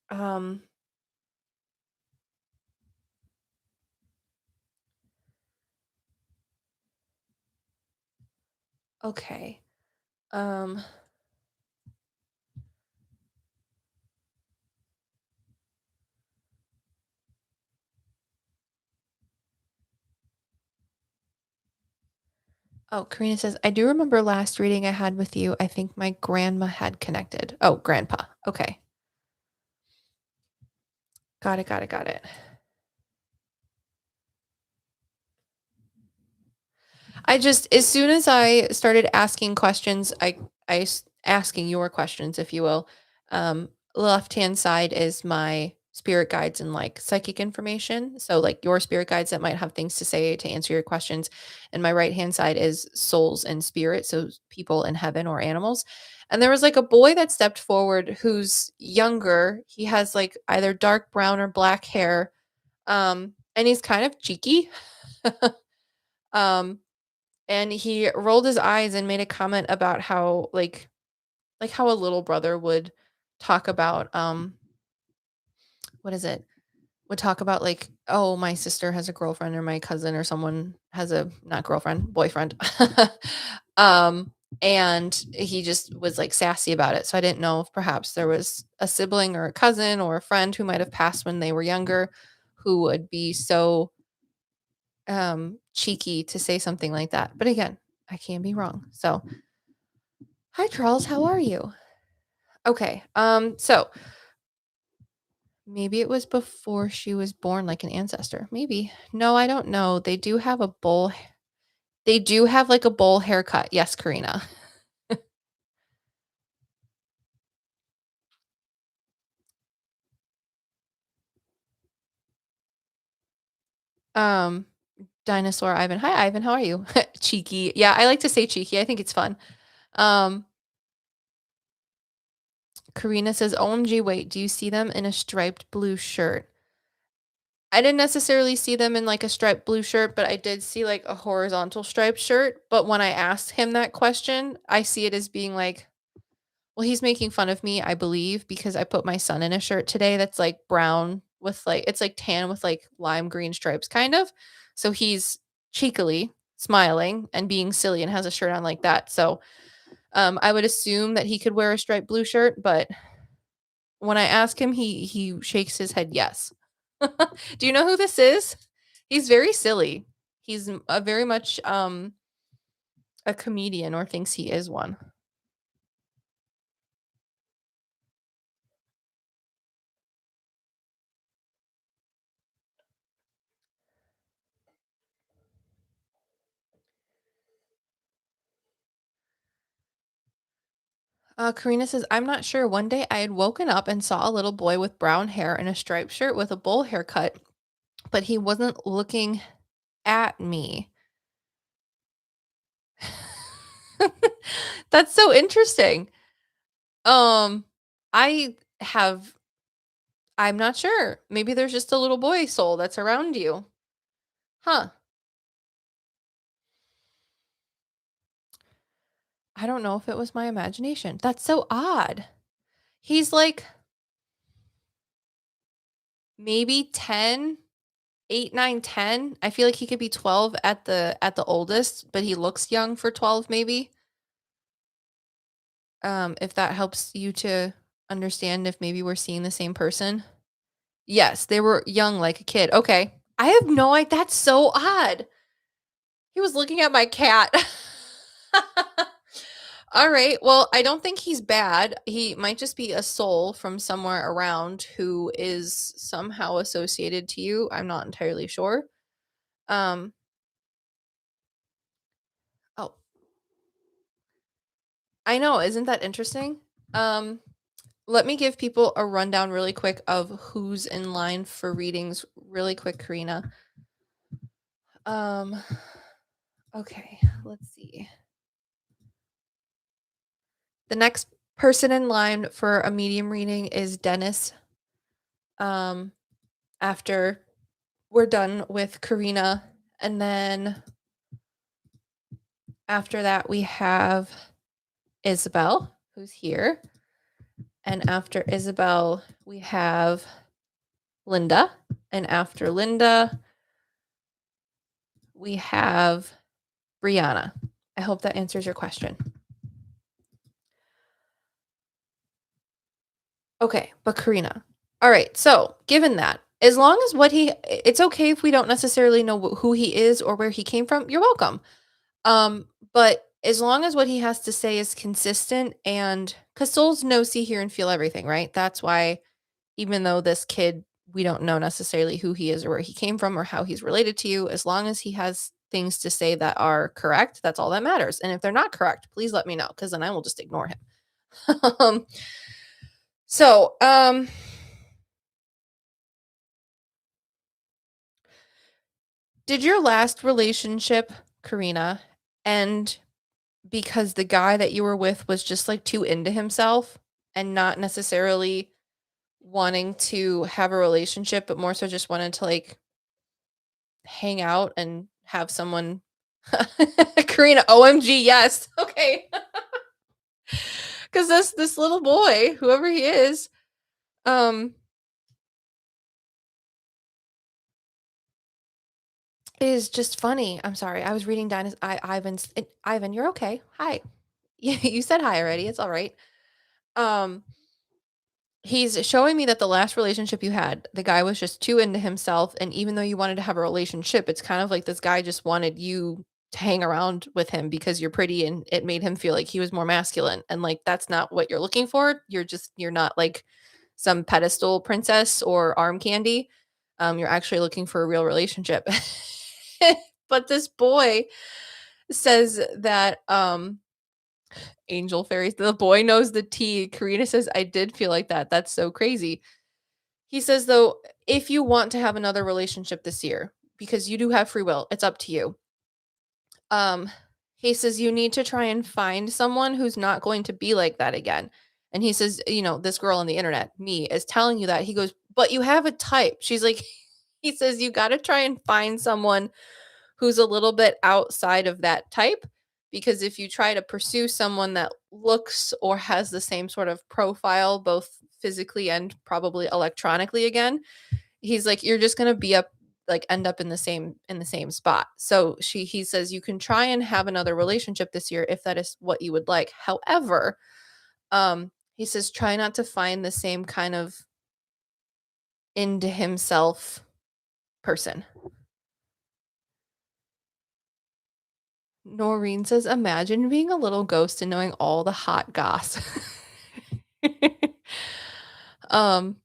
Um, okay. Um, oh, Karina says, I do remember last reading I had with you. I think my grandma had connected. Oh, grandpa. Okay. Got it. Got it. Got it. I just as soon as I started asking questions, asking your questions, if you will. Left hand side is my spirit guides and like psychic information. So like your spirit guides that might have things to say to answer your questions, and my right hand side is souls and spirit, so people in heaven or animals. And there was like a boy that stepped forward who's younger. He has like either dark brown or black hair, and he's kind of cheeky. um and he rolled his eyes and made a comment about how like how a little brother would talk about what is it? Would talk about like, oh, my sister has a girlfriend or my cousin or someone has a not girlfriend, boyfriend. um and he just was like sassy about it. So I didn't know if perhaps there was a sibling or a cousin or a friend who might have passed when they were younger who would be so cheeky to say something like that. But again, I can be wrong. So, hi Charles, how are you? Okay. So Maybe it was before she was born, like an ancestor. Maybe. No, I don't know. They do have like a bowl haircut. Yes, Karina. Um, Dinosaur Ivan. Hi, Ivan. How are you? Cheeky. Yeah, I like to say cheeky. I think it's fun. Um, Karina says, OMG, wait, do you see them in a striped blue shirt? I didn't necessarily see them in like a striped blue shirt, but I did see like a horizontal striped shirt. But when I asked him that question, I see it as being like, well, he's making fun of me, I believe, because I put my son in a shirt today that's like brown with like, it's like tan with like lime green stripes, kind of. So he's cheekily smiling and being silly and has a shirt on like that. So I would assume that he could wear a striped blue shirt, but when I ask him, he shakes his head yes. Do you know who this is? He's very silly. He's a very much a comedian or thinks he is one. Karina says, I'm not sure. One day I had woken up and saw a little boy with brown hair and a striped shirt with a bowl haircut, but he wasn't looking at me. That's so interesting. Um, I have, I'm not sure. Maybe there's just a little boy soul that's around you. Huh. I don't know if it was my imagination. That's so odd. He's like maybe 10, 8, 9, 10. I feel like he could be 12 at the oldest, but he looks young for 12 maybe. If that helps you to understand if maybe we're seeing the same person. Yes, they were young like a kid. Okay. I have no idea. That's so odd. He was looking at my cat. All right. Well, I don't think he's bad. He might just be a soul from somewhere around who is somehow associated to you. I'm not entirely sure. Um oh, I know, isn't that interesting? Um Let me give people a rundown really quick of who's in line for readings really quick, Karina. Um okay, let's see. The next person in line for a medium reading is Dennis. Um After we're done with Karina, and then after that we have Isabelle, who's here. And after Isabelle, we have Linda. And after Linda, we have Briana. I hope that answers your question. Okay, but Karina. All right, so given that, as long as it's okay if we don't necessarily know who he is or where he came from, you're welcome. But as long as what he has to say is consistent and because souls know, see, hear, and feel everything, right? That's why even though this kid, we don't know necessarily who he is or where he came from or how he's related to you, as long as he has things to say that are correct, that's all that matters. And if they're not correct, please let me know because then I will just ignore him. um, so, did your last relationship, Karina, end because the guy that you were with was just like too into himself and not necessarily wanting to have a relationship, but more so just wanted to like hang out and have someone Karina, OMG, yes. Okay. Cuz this little boy, whoever he um is just funny. I'm sorry. I was reading Ivan, you're okay. Hi. You said hi already. It's all right. Um He's showing me that the last relationship you had, the guy was just too into himself, and even though you wanted to have a relationship, it's kind of like this guy just wanted you to hang around with him because you're pretty and it made him feel like he was more masculine, and, like, that's not what you're looking for. You're not, like, some pedestal princess or arm candy. You're actually looking for a real relationship. But this boy says that angel fairies, the boy knows the tea. Karina says, I did feel like that. That's so crazy. He says, though, if you want to have another relationship this year, because you do have free will, it's up to you. Um, he says you need to try and find someone who's not going to be like that again. And he says, this girl on the internet, me, is telling you that. He goes, but you have a type. She's like, he says, you got to try and find someone who's a little bit outside of that type. Because if you try to pursue someone that looks or has the same sort of profile, both physically and probably electronically again, he's like, you're just gonna be up like end up in the same spot. So he says you can try and have another relationship this year if that is what you would like. However, he says try not to find the same kind of into himself person. Norine says, imagine being a little ghost and knowing all the hot goss.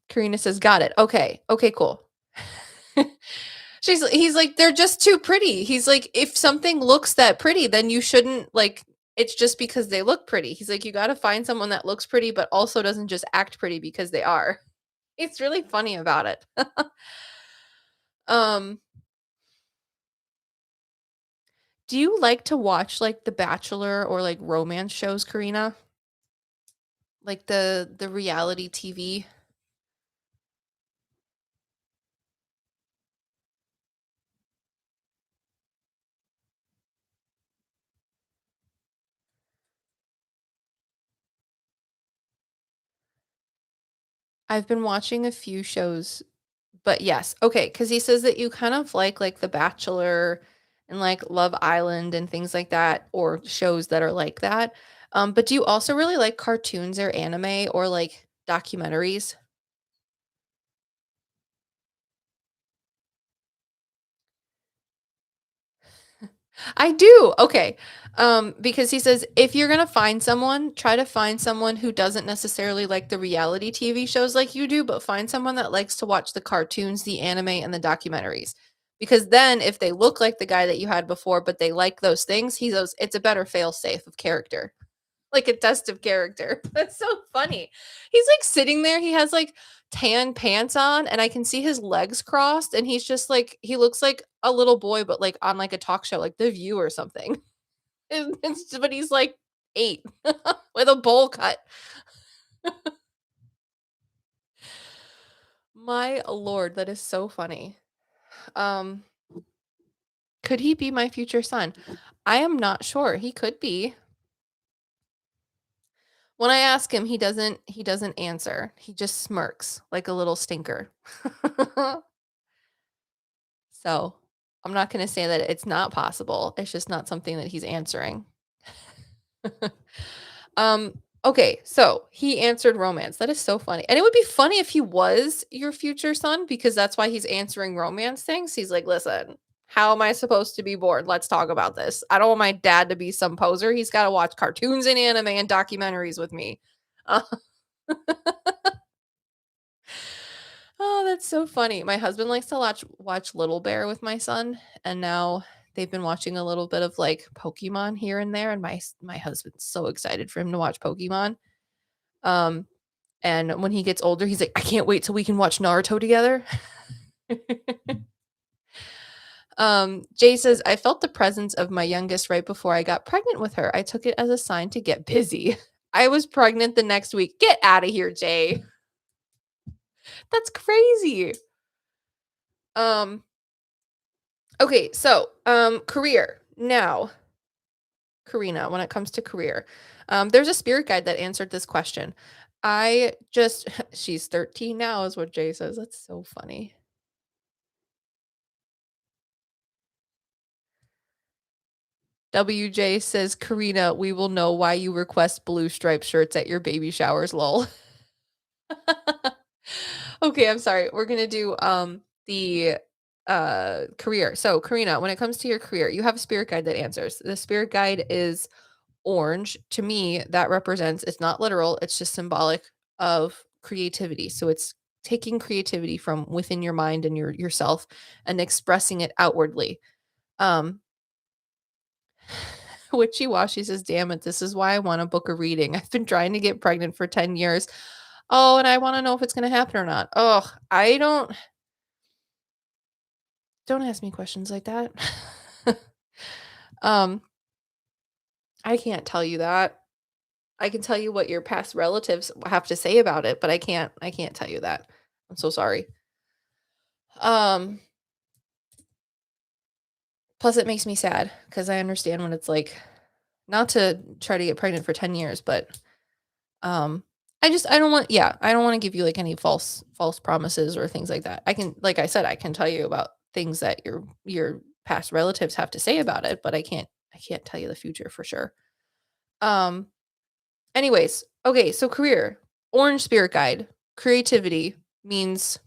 Karina says, got it. Okay. Okay, cool. He's like, they're just too pretty. He's like, if something looks that pretty, then you shouldn't like it's just because they look pretty. He's like, you got to find someone that looks pretty, but also doesn't just act pretty because they are. It's really funny about it. um, do you like to watch like The Bachelor or like romance shows, Karina? Like the reality TV? I've been watching a few shows, but yes. Okay, cuz he says that you kind of like The Bachelor and like Love Island and things like that or shows that are like that. But do you also really like cartoons or anime or like documentaries? I do. Okay. Because he says if you're gonna find someone, try to find someone who doesn't necessarily like the reality TV shows like you do, but find someone that likes to watch the cartoons, the anime, and the documentaries. Because then if they look like the guy that you had before, but they like those things, he goes, it's a better fail safe of character. Like a test of character. That's so funny. He's like sitting there, he has like tan pants on, and I can see his legs crossed, and he's just like he looks like a little boy, but like on like a talk show, like The View or something. But he's like 8 with a bowl cut. My lord, that is so funny. Um, could he be my future son? I am not sure. He could be. When I ask him, he doesn't answer. He just smirks like a little stinker. So, I'm not gonna say that it's not possible. It's just not something that he's answering. Um, okay, so he answered romance. That is so funny. And it would be funny if he was your future son because that's why he's answering romance things. He's like, "Listen, how am I supposed to be bored? Let's talk about this. I don't want my dad to be some poser. He's got to watch cartoons and anime and documentaries with me." Uh, oh, that's so funny. My husband likes to watch Little Bear with my son, and now they've been watching a little bit of like Pokemon here and there, and my husband's so excited for him to watch Pokemon. Um, and when he gets older, he's like, I can't wait till we can watch Naruto together. Jay says, I felt the presence of my youngest right before I got pregnant with her. I took it as a sign to get busy. I was pregnant the next week. Get out of here, Jay. That's crazy. Um, okay, so career. Now, Karina, when it comes to career, there's a spirit guide that answered this question. I just she's 13 now, is what Jay says. That's so funny. WJ says, Karina, we will know why you request blue striped shirts at your baby showers, lol. Okay, I'm sorry. We're gonna do the career. So Karina, when it comes to your career, you have a spirit guide that answers. The spirit guide is orange. To me, that represents it's not literal, it's just symbolic of creativity. So it's taking creativity from within your mind and yourself and expressing it outwardly. Um, Witchy Washy says, "Damn it, this is why I want to book a reading. I've been trying to get pregnant for 10 years. Oh, and I want to know if it's going to happen or not." Oh, I don't ask me questions like that. um, I can't tell you that. I can tell you what your past relatives have to say about it, but I can't tell you that. I'm so sorry. Um, Plus it makes me sad because I understand what it's like not to try to get pregnant for 10 years, but um I don't want I don't want to give you like any false promises or things like that. I can like I said, I can tell you about things that your past relatives have to say about it, but I can't tell you the future for sure. Um Anyways, okay, so career, orange spirit guide, creativity means,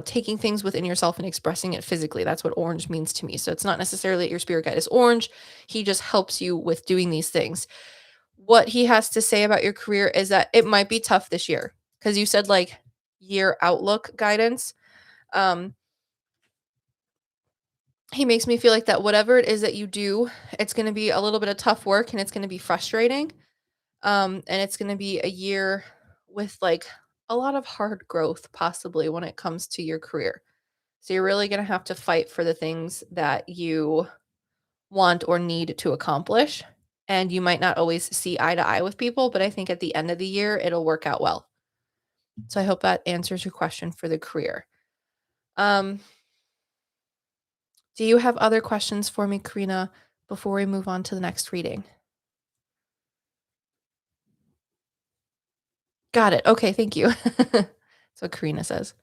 taking things within yourself and expressing it physically. That's what orange means to me. So it's not necessarily that your spirit guide is orange. He just helps you with doing these things. What he has to say about your career is that it might be tough this year because you said like year outlook guidance. Um, he makes me feel like that whatever it is that you do, it's going to be a little bit of tough work and it's going to be frustrating. And it's going to be a year with like a lot of hard growth, possibly when it comes to your career. So you're really going to have to fight for the things that you want or need to accomplish. And you might not always see eye to eye with people, but I think at the end of the year, it'll work out well. So I hope that answers your question for the career. Um, do you have other questions for me, Karina, before we move on to the next reading? Got it. Okay, thank you. That's what Karina says.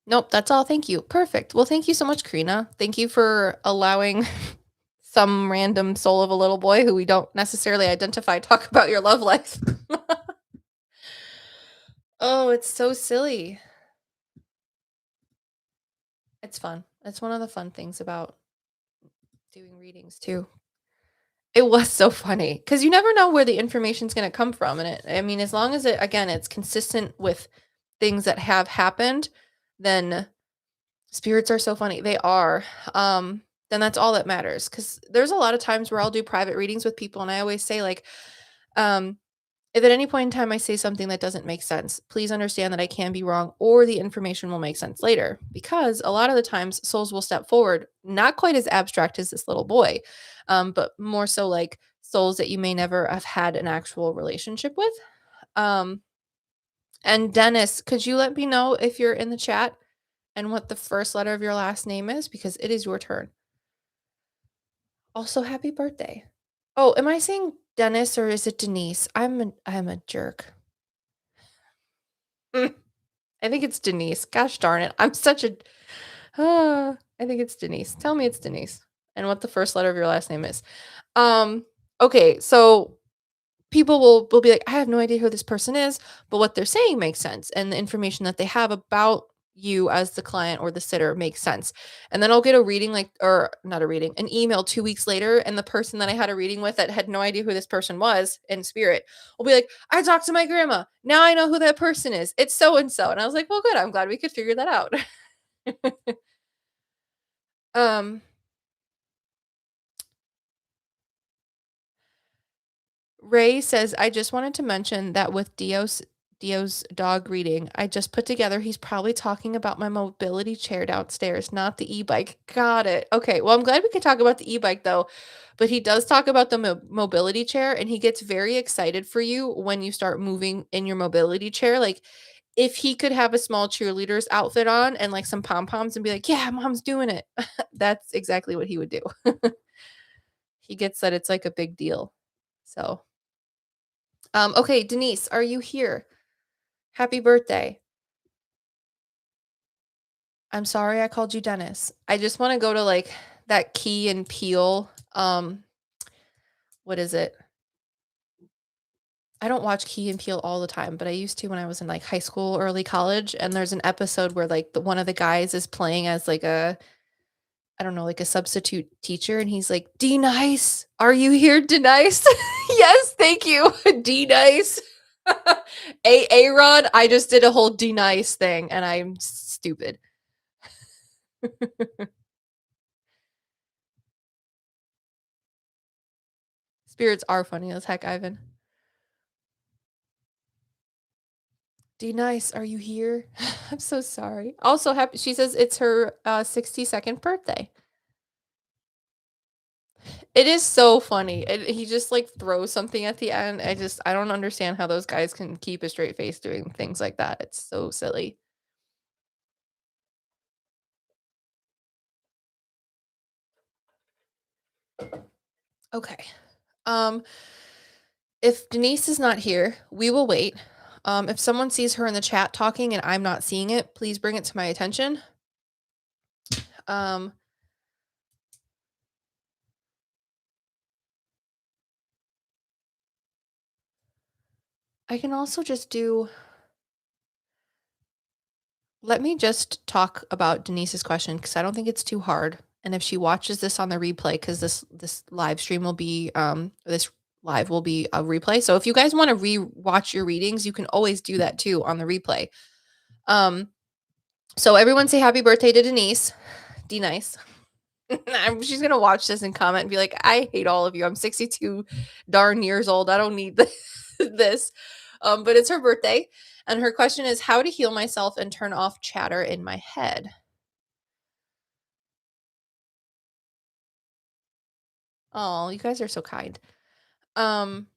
Nope, that's all. Thank you. Perfect. Well, thank you so much, Karina. Thank you for allowing some random soul of a little boy who we don't necessarily identify talk about your love life. Oh, it's so silly. It's fun. It's one of the fun things about doing readings too. It was so funny because you never know where the information's going to come from. And I mean, as long as it's consistent with things that have happened, then spirits are so funny. They are. Then that's all that matters. Because there's a lot of times where I'll do private readings with people, and I always say like, um, if at any point in time I say something that doesn't make sense, please understand that I can be wrong, or the information will make sense later. Because a lot of the times souls will step forward, not quite as abstract as this little boy, but more so like souls that you may never have had an actual relationship with. Um, and Dennis, could you let me know if you're in the chat and what the first letter of your last name is? Because it is your turn. Also, happy birthday. Oh, am I saying Dennis or is it Denise? I'm a jerk. Mm, I think it's Denise. Gosh darn it. I'm such a I think it's Denise. Tell me it's Denise and what the first letter of your last name is. Um okay, so people will be like, I have no idea who this person is, but what they're saying makes sense. And the information that they have about you as the client or the sitter makes sense. And then I'll get a reading or not a reading, an email 2 weeks later. And the person that I had a reading with that had no idea who this person was in spirit will be like, I talked to my grandma. Now I know who that person is. It's so and so. And I was like, well, good. I'm glad we could figure that out. um, Ray says, I just wanted to mention that with Dio's dog reading, I just put together he's probably talking about my mobility chair downstairs, not the e-bike. Got it. Okay. Well, I'm glad we could talk about the e-bike though, but he does talk about the mobility chair and he gets very excited for you when you start moving in your mobility chair. Like if he could have a small cheerleader's outfit on and like some pom-poms and be like, yeah, mom's doing it. That's exactly what he would do. He gets that it's like a big deal. So okay, Denise, are you here? Happy birthday. I'm sorry I called you Dennis. I just want to go to like that Key and Peele. What is it? I don't watch Key and Peele all the time, but I used to when I was in like high school, early college. And there's an episode where like one of the guys is playing as like a I don't know, like a substitute teacher, and he's like, "D nice, are you here, D nice?" Yes, thank you, D nice. Aaron, I just did a whole D nice thing, and I'm stupid. Spirits are funny as heck, Ivan. D nice, are you here? I'm so sorry. Also happy. She says it's her 62nd birthday. It is so funny. He just like throws something at the end. I don't understand how those guys can keep a straight face doing things like that. It's so silly. Okay. Um if Denise is not here, we will wait. If someone sees her in the chat talking and I'm not seeing it, please bring it to my attention. Um I can also just do let me just talk about Denise's question because I don't think it's too hard. And if she watches this on the replay, because this live stream will be this live will be a replay. So if you guys want to re-watch your readings, you can always do that too on the replay. Um, so everyone say happy birthday to Denise. D nice. She's gonna watch this and comment and be like, I hate all of you. I'm 62 darn years old. I don't need this. But it's her birthday. And her question is how to heal myself and turn off chatter in my head. Oh, you guys are so kind. Um,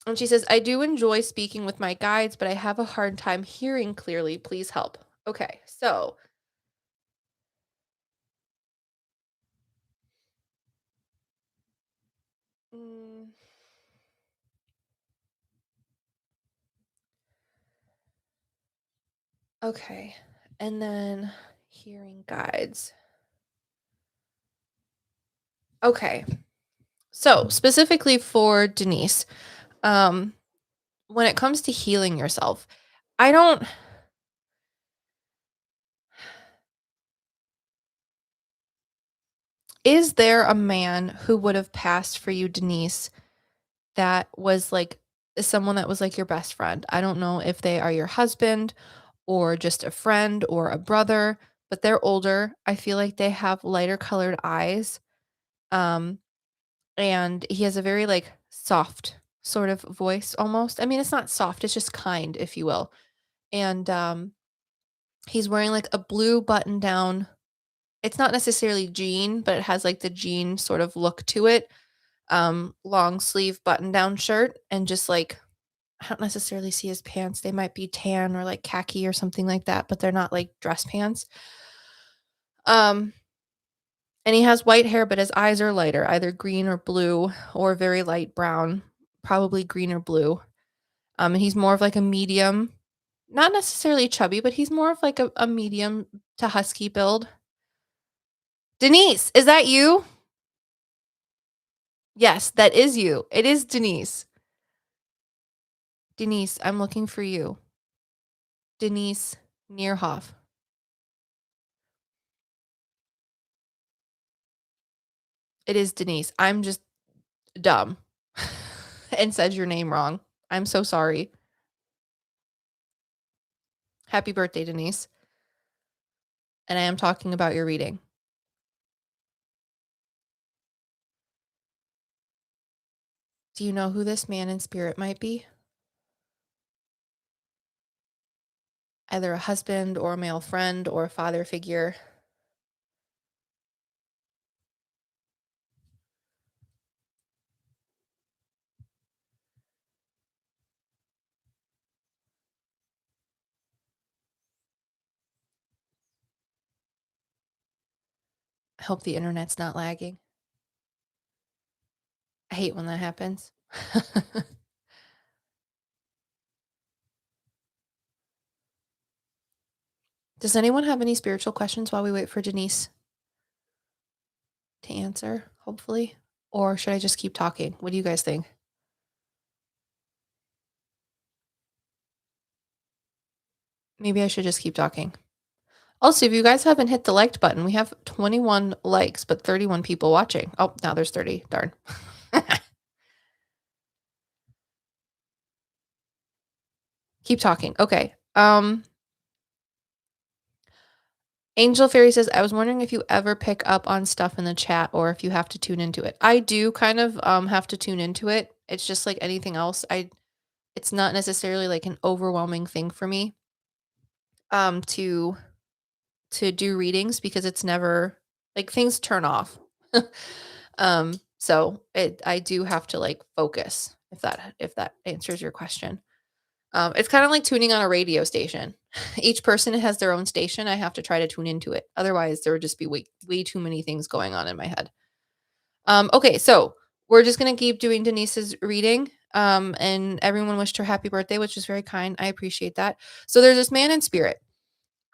and she says, I do enjoy speaking with my guides, but I have a hard time hearing clearly. Please help. Okay, so mm, okay. And then hearing guides. Okay. So specifically for Denise, um, when it comes to healing yourself, I don't is there a man who would have passed for you, Denise, that was like someone that was like your best friend? I don't know if they are your husband or just a friend or a brother, but they're older. I feel like they have lighter colored eyes. Um, and he has a very like soft sort of voice almost. I mean, it's not soft, it's just kind, if you will. And he's wearing like a blue button down. It's not necessarily jean, but it has like the jean sort of look to it. Long sleeve button down shirt and just like I don't necessarily see his pants. They might be tan or like khaki or something like that, but they're not like dress pants. Um, and he has white hair, but his eyes are lighter, either green or blue or very light brown, probably green or blue. And he's more of like a medium, not necessarily chubby, but he's more of like a medium to husky build. Denise, is that you? Yes, that is you. It is Denise. Denise, I'm looking for you. Denise Nierhoff. It is Denise. I'm just dumb and said your name wrong. I'm so sorry. Happy birthday, Denise. And I am talking about your reading. Do you know who this man in spirit might be? Either a husband or a male friend or a father figure. I hope the internet's not lagging. I hate when that happens. Does anyone have any spiritual questions while we wait for Denise to answer, hopefully? Or should I just keep talking? What do you guys think? Maybe I should just keep talking. Also, if you guys haven't hit the liked button, we have 21 likes, but 31 people watching. Oh, now there's 30. Darn. Keep talking. Okay. Angel Fairy says, I was wondering if you ever pick up on stuff in the chat or if you have to tune into it. I do kind of have to tune into it. It's just like anything else. It's not necessarily like an overwhelming thing for me to do readings because it's never like things turn off. So I do have to like focus if that answers your question. It's kind of like tuning on a radio station. Each person has their own station. I have to try to tune into it. Otherwise, there would just be way too many things going on in my head. Okay, so we're just gonna keep doing Denise's reading. And everyone wished her happy birthday, which was very kind. I appreciate that. So there's this man in spirit.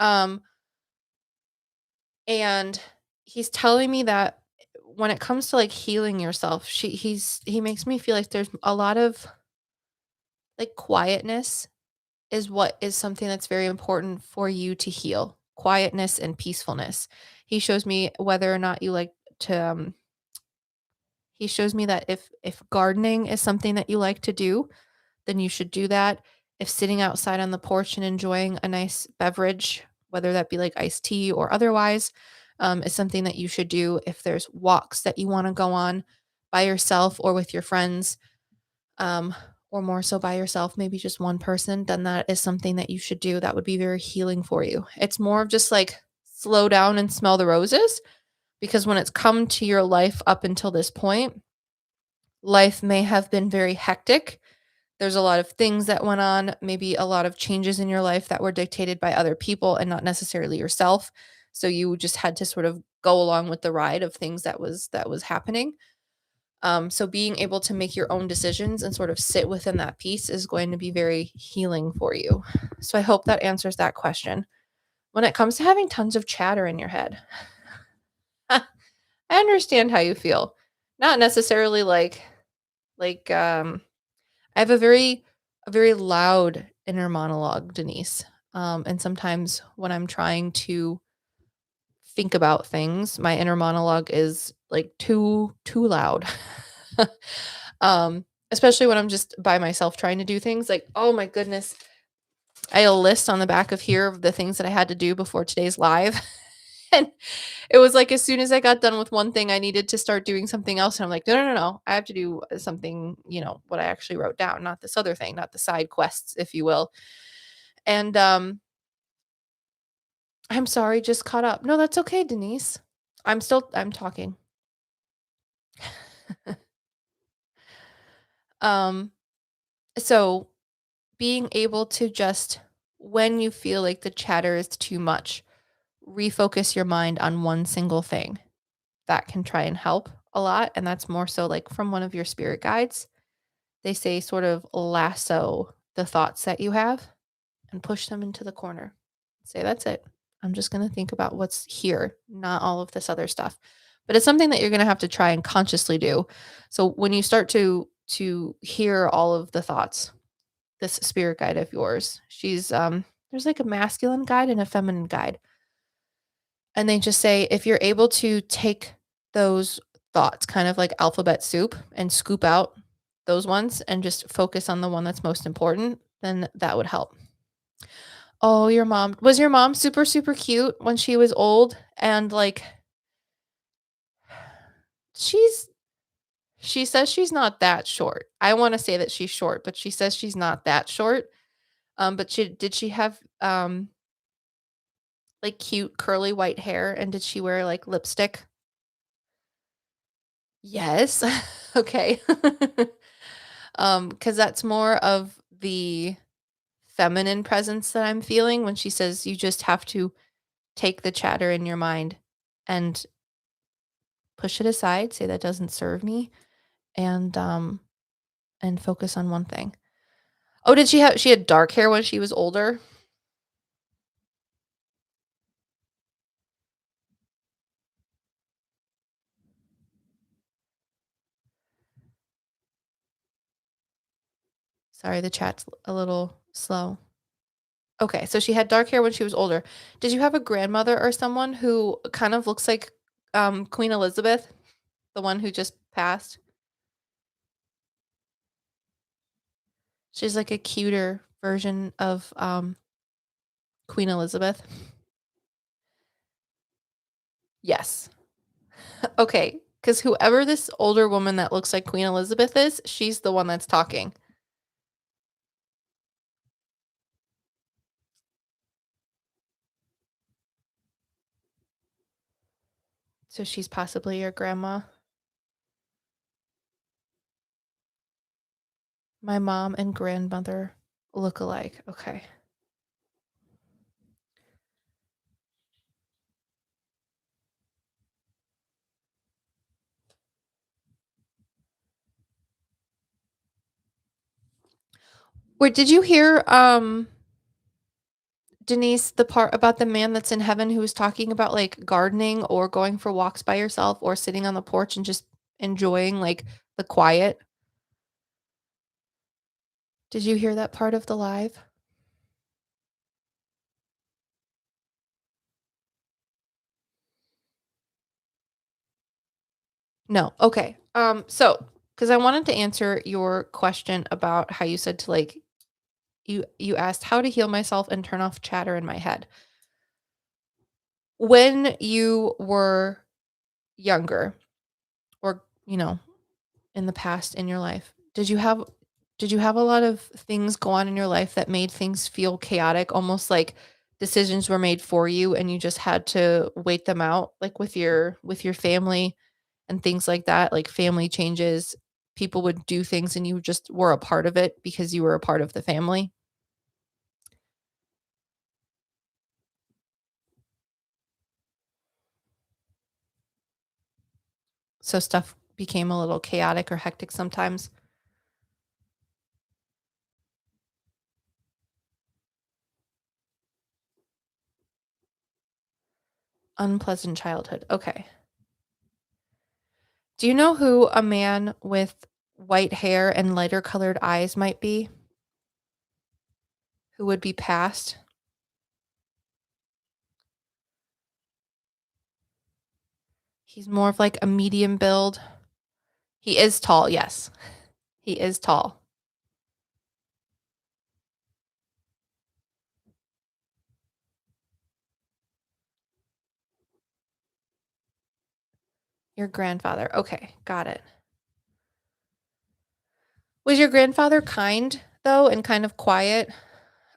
Um, and he's telling me that when it comes to like healing yourself, he makes me feel like there's a lot of like quietness is what is something that's very important for you to heal. Quietness and peacefulness. He shows me whether or not you like to he shows me that if gardening is something that you like to do, then you should do that. If sitting outside on the porch and enjoying a nice beverage, whether that be like iced tea or otherwise, is something that you should do. If there's walks that you want to go on by yourself or with your friends, um, or more so by yourself, maybe just one person, then that is something that you should do. That would be very healing for you. It's more of just like slow down and smell the roses because when it's come to your life up until this point, life may have been very hectic. There's a lot of things that went on, maybe a lot of changes in your life that were dictated by other people and not necessarily yourself. So you just had to sort of go along with the ride of things that was happening. So being able to make your own decisions and sort of sit within that peace is going to be very healing for you. So I hope that answers that question. When it comes to having tons of chatter in your head, I understand how you feel. Not necessarily like I have a very loud inner monologue, Denise. And sometimes when I'm trying to think about things, my inner monologue is like too loud. Especially when I'm just by myself trying to do things like, oh my goodness, I had a list on the back of here of the things that I had to do before today's live. And it was like as soon as I got done with one thing, I needed to start doing something else. And I'm like, no, no, no, no. I have to do something, what I actually wrote down, not this other thing, not the side quests, if you will. And I'm sorry, just caught up. No, that's okay, Denise. I'm talking. um, so being able to just when you feel like the chatter is too much, refocus your mind on one single thing. That can try and help a lot. And that's more so like from one of your spirit guides. They say sort of lasso the thoughts that you have and push them into the corner. Say, that's it. I'm just going to think about what's here, not all of this other stuff. But it's something that you're going to have to try and consciously do. So when you start to hear all of the thoughts, this spirit guide of yours, she's there's like a masculine guide and a feminine guide. And they just say if you're able to take those thoughts, kind of like alphabet soup, and scoop out those ones and just focus on the one that's most important, then that would help. Oh, your mom super, super cute when she was old? And like, she's she says she's not that short. I wanna say that she's short, but she says she's not that short. But she have, like, cute curly white hair, and did she wear, like, lipstick? Yes. Okay. Because that's more of the feminine presence that I'm feeling when she says you just have to take the chatter in your mind and push it aside, say that doesn't serve me, and, um, and focus on one thing. Oh, did she had dark hair when she was older? Sorry, the chat's a little slow. Okay, so she had dark hair when she was older. Did you have a grandmother or someone who kind of looks like, Queen Elizabeth, the one who just passed? She's like a cuter version of, Queen Elizabeth. Yes. Okay, because whoever this older woman that looks like Queen Elizabeth is, she's the one that's talking. So she's possibly your grandma. My mom and grandmother look alike. Okay. Wait, did you hear, Denise, the part about the man that's in heaven who was talking about, like, gardening or going for walks by yourself or sitting on the porch and just enjoying, like, the quiet? Did you hear that part of the live? No. Okay. So, because I wanted to answer your question about how you said to, like, you asked how to heal myself and turn off chatter in my head. When you were younger or, in the past in your life, did you have a lot of things go on in your life that made things feel chaotic, almost like decisions were made for you and you just had to wait them out, like with your family and things like that, like family changes, people would do things and you just were a part of it because you were a part of the family? So stuff became a little chaotic or hectic sometimes. Unpleasant childhood. Okay. Do you know who a man with white hair and lighter colored eyes might be? Who would be passed? He's more of like a medium build. He is tall, yes. He is tall. Your grandfather. Okay, got it. Was your grandfather kind though and kind of quiet?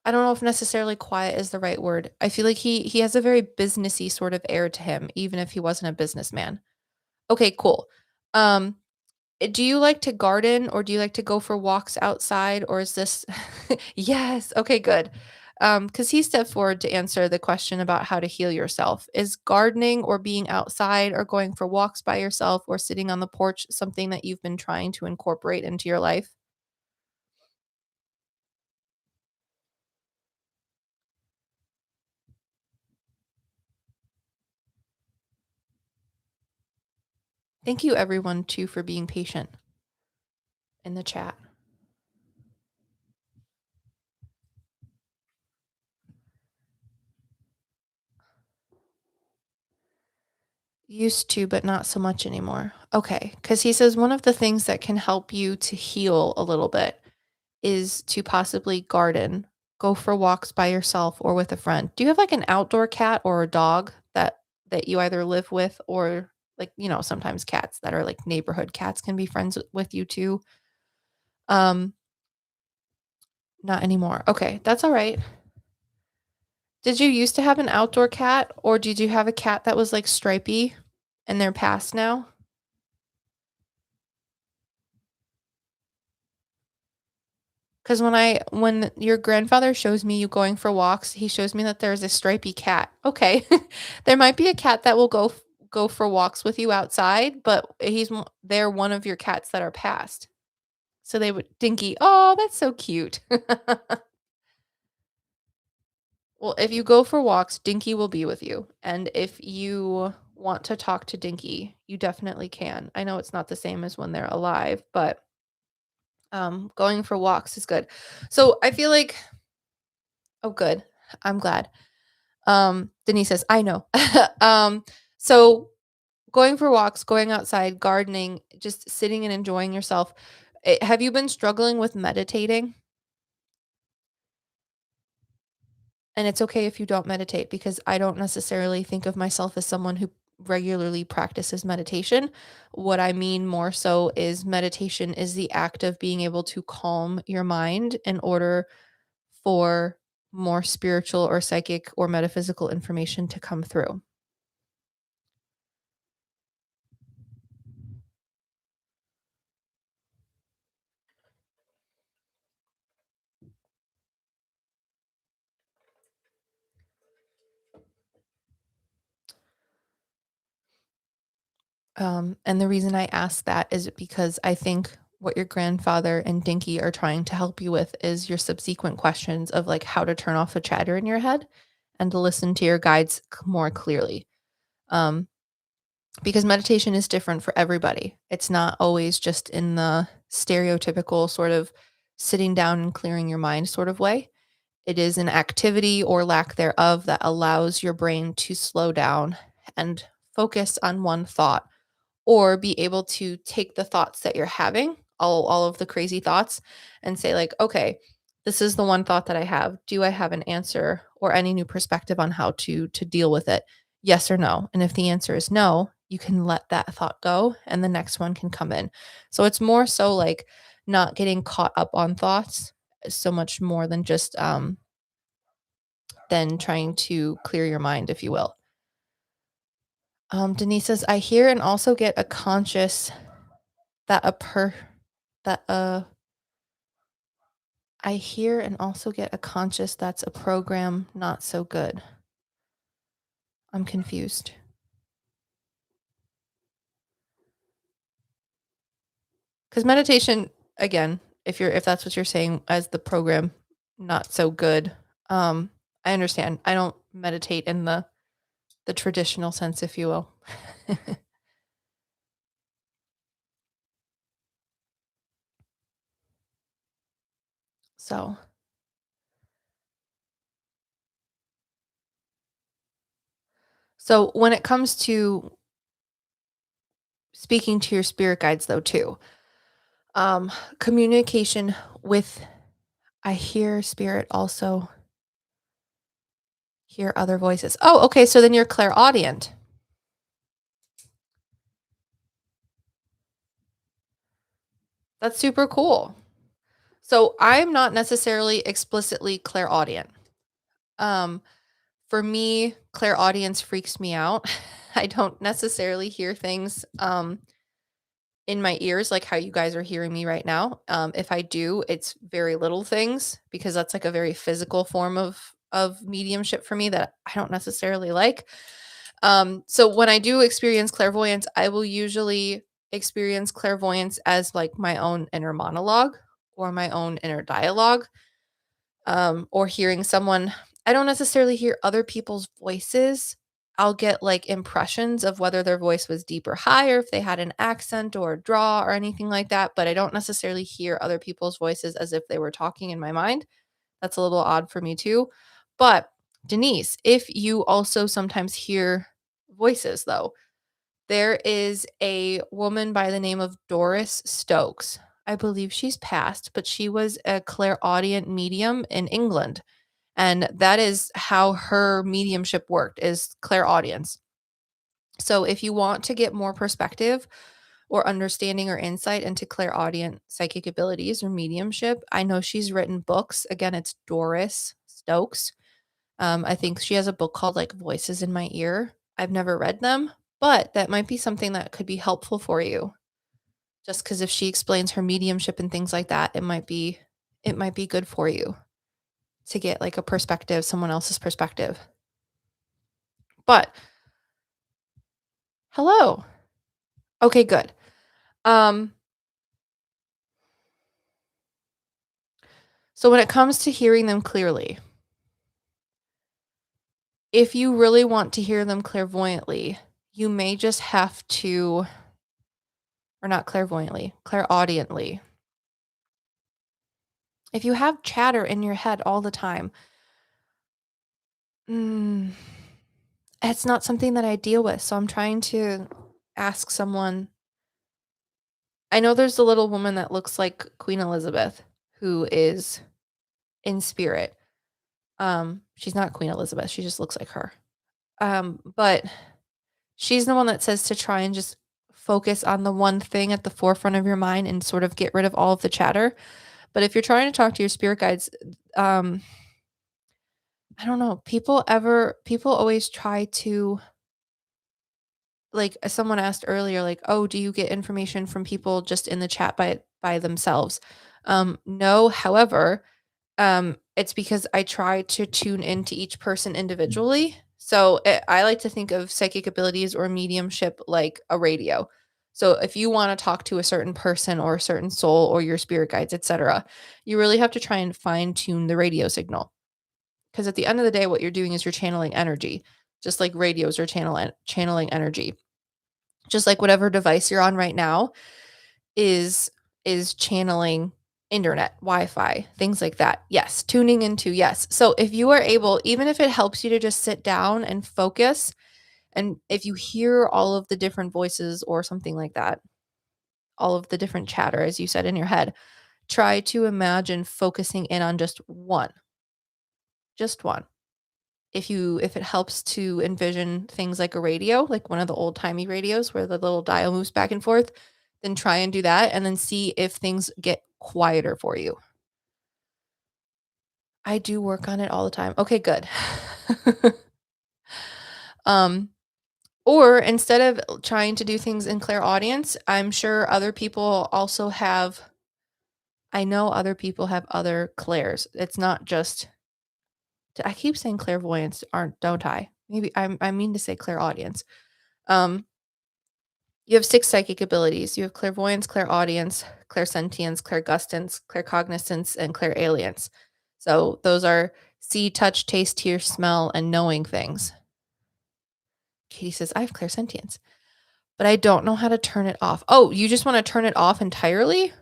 I don't know if necessarily quiet is the right word. I feel like he has a very businessy sort of air to him, even if he wasn't a businessman. Okay, cool. Um, do you like to garden or do you like to go for walks outside or is this Yes, okay, good. Because he stepped forward to answer the question about how to heal yourself. Is gardening or being outside or going for walks by yourself or sitting on the porch something that you've been trying to incorporate into your life? Thank you everyone too for being patient in the chat. Used to, but not so much anymore. Okay, because he says one of the things that can help you to heal a little bit is to possibly garden, go for walks by yourself or with a friend. Do you have like an outdoor cat or a dog that you either live with or like, sometimes cats that are like neighborhood cats can be friends with you too? Um, not anymore. Okay, that's all right. Did you used to have an outdoor cat or did you have a cat that was like stripy and they're past now? Because when your grandfather shows me you going for walks, he shows me that there's a stripy cat. Okay. There might be a cat that will go for walks with you outside, but they're one of your cats that are past. So they would Dinky. Oh, that's so cute. Well, if you go for walks, Dinky will be with you. And if you want to talk to Dinky, you definitely can. I know it's not the same as when they're alive, but going for walks is good. So I feel like Oh, good. I'm glad. Denise says, "I know." So going for walks, going outside, gardening, just sitting and enjoying yourself. Have you been struggling with meditating? And it's okay if you don't meditate because I don't necessarily think of myself as someone who regularly practices meditation. What I mean more so is meditation is the act of being able to calm your mind in order for more spiritual or psychic or metaphysical information to come through. And the reason I ask that is because I think what your grandfather and Dinky are trying to help you with is your subsequent questions of like how to turn off the chatter in your head and to listen to your guides more clearly. Um, because meditation is different for everybody. It's not always just in the stereotypical sort of sitting down and clearing your mind sort of way. It is an activity or lack thereof that allows your brain to slow down and focus on one thought or be able to take the thoughts that you're having, all of the crazy thoughts, and say like, "Okay, this is the one thought that I have. Do I have an answer or any new perspective on how to deal with it? Yes or no?" And if the answer is no, you can let that thought go and the next one can come in. So it's more so like not getting caught up on thoughts so much more than just than trying to clear your mind, if you will. Denise says, I hear and also get a conscious that a per that I hear and also get a conscious that's a program not so good. I'm confused. Because meditation, again, if that's what you're saying as the program not so good, I understand. I don't meditate in the traditional sense, if you will. So so when it comes to speaking to your spirit guides though too, communication with I hear spirit also hear other voices. Oh, okay, so then you're clairaudient. That's super cool. So I'm not necessarily explicitly clairaudient. Um, for me, clairaudience freaks me out. I don't necessarily hear things in my ears like how you guys are hearing me right now. If I do, it's very little things because that's like a very physical form of mediumship for me that I don't necessarily like. So when I do experience clairvoyance, I will usually experience clairvoyance as like my own inner monologue or my own inner dialogue, or hearing someone. I don't necessarily hear other people's voices. I'll get like impressions of whether their voice was deep or high, or if they had an accent or a draw or anything like that. But I don't necessarily hear other people's voices as if they were talking in my mind. That's a little odd for me too. But Denise, if you also sometimes hear voices though, there is a woman by the name of Doris Stokes. I believe she's passed, but she was a clairaudient medium in England. And that is how her mediumship worked is clairaudience. So if you want to get more perspective or understanding or insight into clairaudient psychic abilities or mediumship, I know she's written books. Again, it's Doris Stokes. I think she has a book called like Voices in My Ear. I've never read them, but that might be something that could be helpful for you. Just because if she explains her mediumship and things like that, it might be good for you to get like a perspective, someone else's perspective. But hello. Okay, good. Um, so when it comes to hearing them clearly, if you really want to hear them clairvoyantly, you may just have to, or not clairvoyantly, clairaudiently. If you have chatter in your head all the time, Mm, it's not something that I deal with, so I'm trying to ask someone. I know there's a little woman that looks like Queen Elizabeth who is in spirit. She's not Queen Elizabeth, she just looks like her. But she's the one that says to try and just focus on the one thing at the forefront of your mind and sort of get rid of all of the chatter. But if you're trying to talk to your spirit guides, um, I don't know, people always try to, like, as someone asked earlier, like, "Oh, do you get information from people just in the chat by themselves?" No, however, it's because I try to tune into each person individually. So I like to think of psychic abilities or mediumship like a radio. So if you want to talk to a certain person or a certain soul or your spirit guides, etc., you really have to try and fine tune the radio signal. Because at the end of the day, what you're doing is you're channeling energy, just like radios are channeling energy. Just like whatever device you're on right now is channeling internet, Wi-Fi, things like that. Yes, tuning into, yes. So if you are able, even if it helps you to just sit down and focus, and if you hear all of the different voices or something like that, all of the different chatter, as you said in your head, try to imagine focusing in on just one. If it helps to envision things like a radio, like one of the old-timey radios where the little dial moves back and forth, then try and do that and then see if things get quieter for you. I do work on it all the time. Okay, good. Um, or instead of trying to do things in clairaudience, I'm sure other people also have I know other people have other clairs. It's not just I keep saying clairvoyance, aren't don't I? Maybe I mean to say clairaudience. Um, you have 6 psychic abilities. You have clairvoyance, clairaudience, clairsentience, clairgustance, claircognizance, and clairalience. So those are see, touch, taste, hear, smell, and knowing things. Katie says, I have clairsentience, but I don't know how to turn it off. Oh, you just want to turn it off entirely?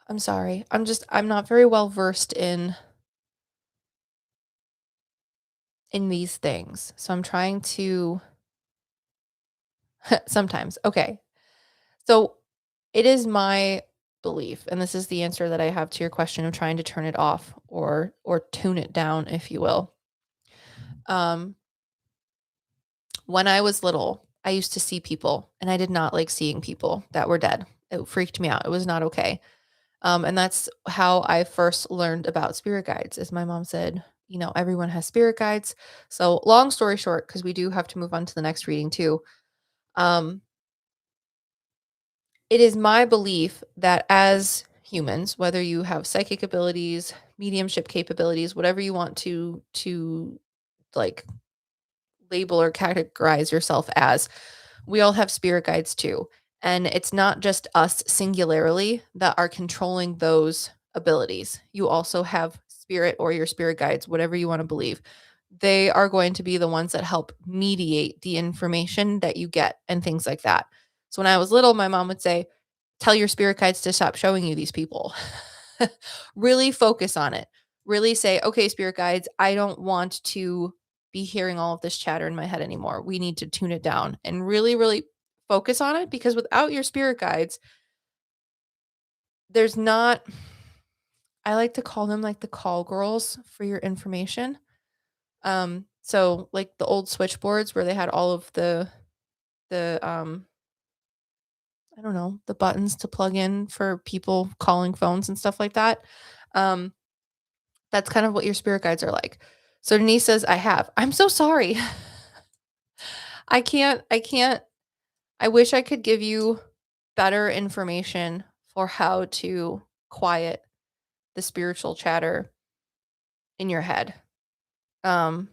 I'm sorry. I'm not very well versed in these things. So I'm trying to sometimes. Okay. So it is my belief, and this is the answer that I have to your question of trying to turn it off or tune it down, if you will. Um, when I was little, I used to see people, and I did not like seeing people that were dead. It freaked me out. It was not okay. And that's how I first learned about spirit guides. Is my mom said, everyone has spirit guides. So long story short, because we do have to move on to the next reading too. Um, It is my belief that as humans, whether you have psychic abilities, mediumship capabilities, whatever you want to like label or categorize yourself as, we all have spirit guides too. And it's not just us singularly that are controlling those abilities. You also have spirit or your spirit guides, whatever you want to believe. They are going to be the ones that help mediate the information that you get and things like that. So when I was little, my mom would say, tell your spirit guides to stop showing you these people. Really focus on it. Really say, okay, spirit guides, I don't want to be hearing all of this chatter in my head anymore. We need to tune it down and really, really focus on it because without your spirit guides, there's not, I like to call them like the call girls for your information. So like the old switchboards where they had all of the I don't know, the buttons to plug in for people calling phones and stuff like that. Um, that's kind of what your spirit guides are like. So Denise says, I have. I'm so sorry. I can't I wish I could give you better information for how to quiet the spiritual chatter in your head. Um,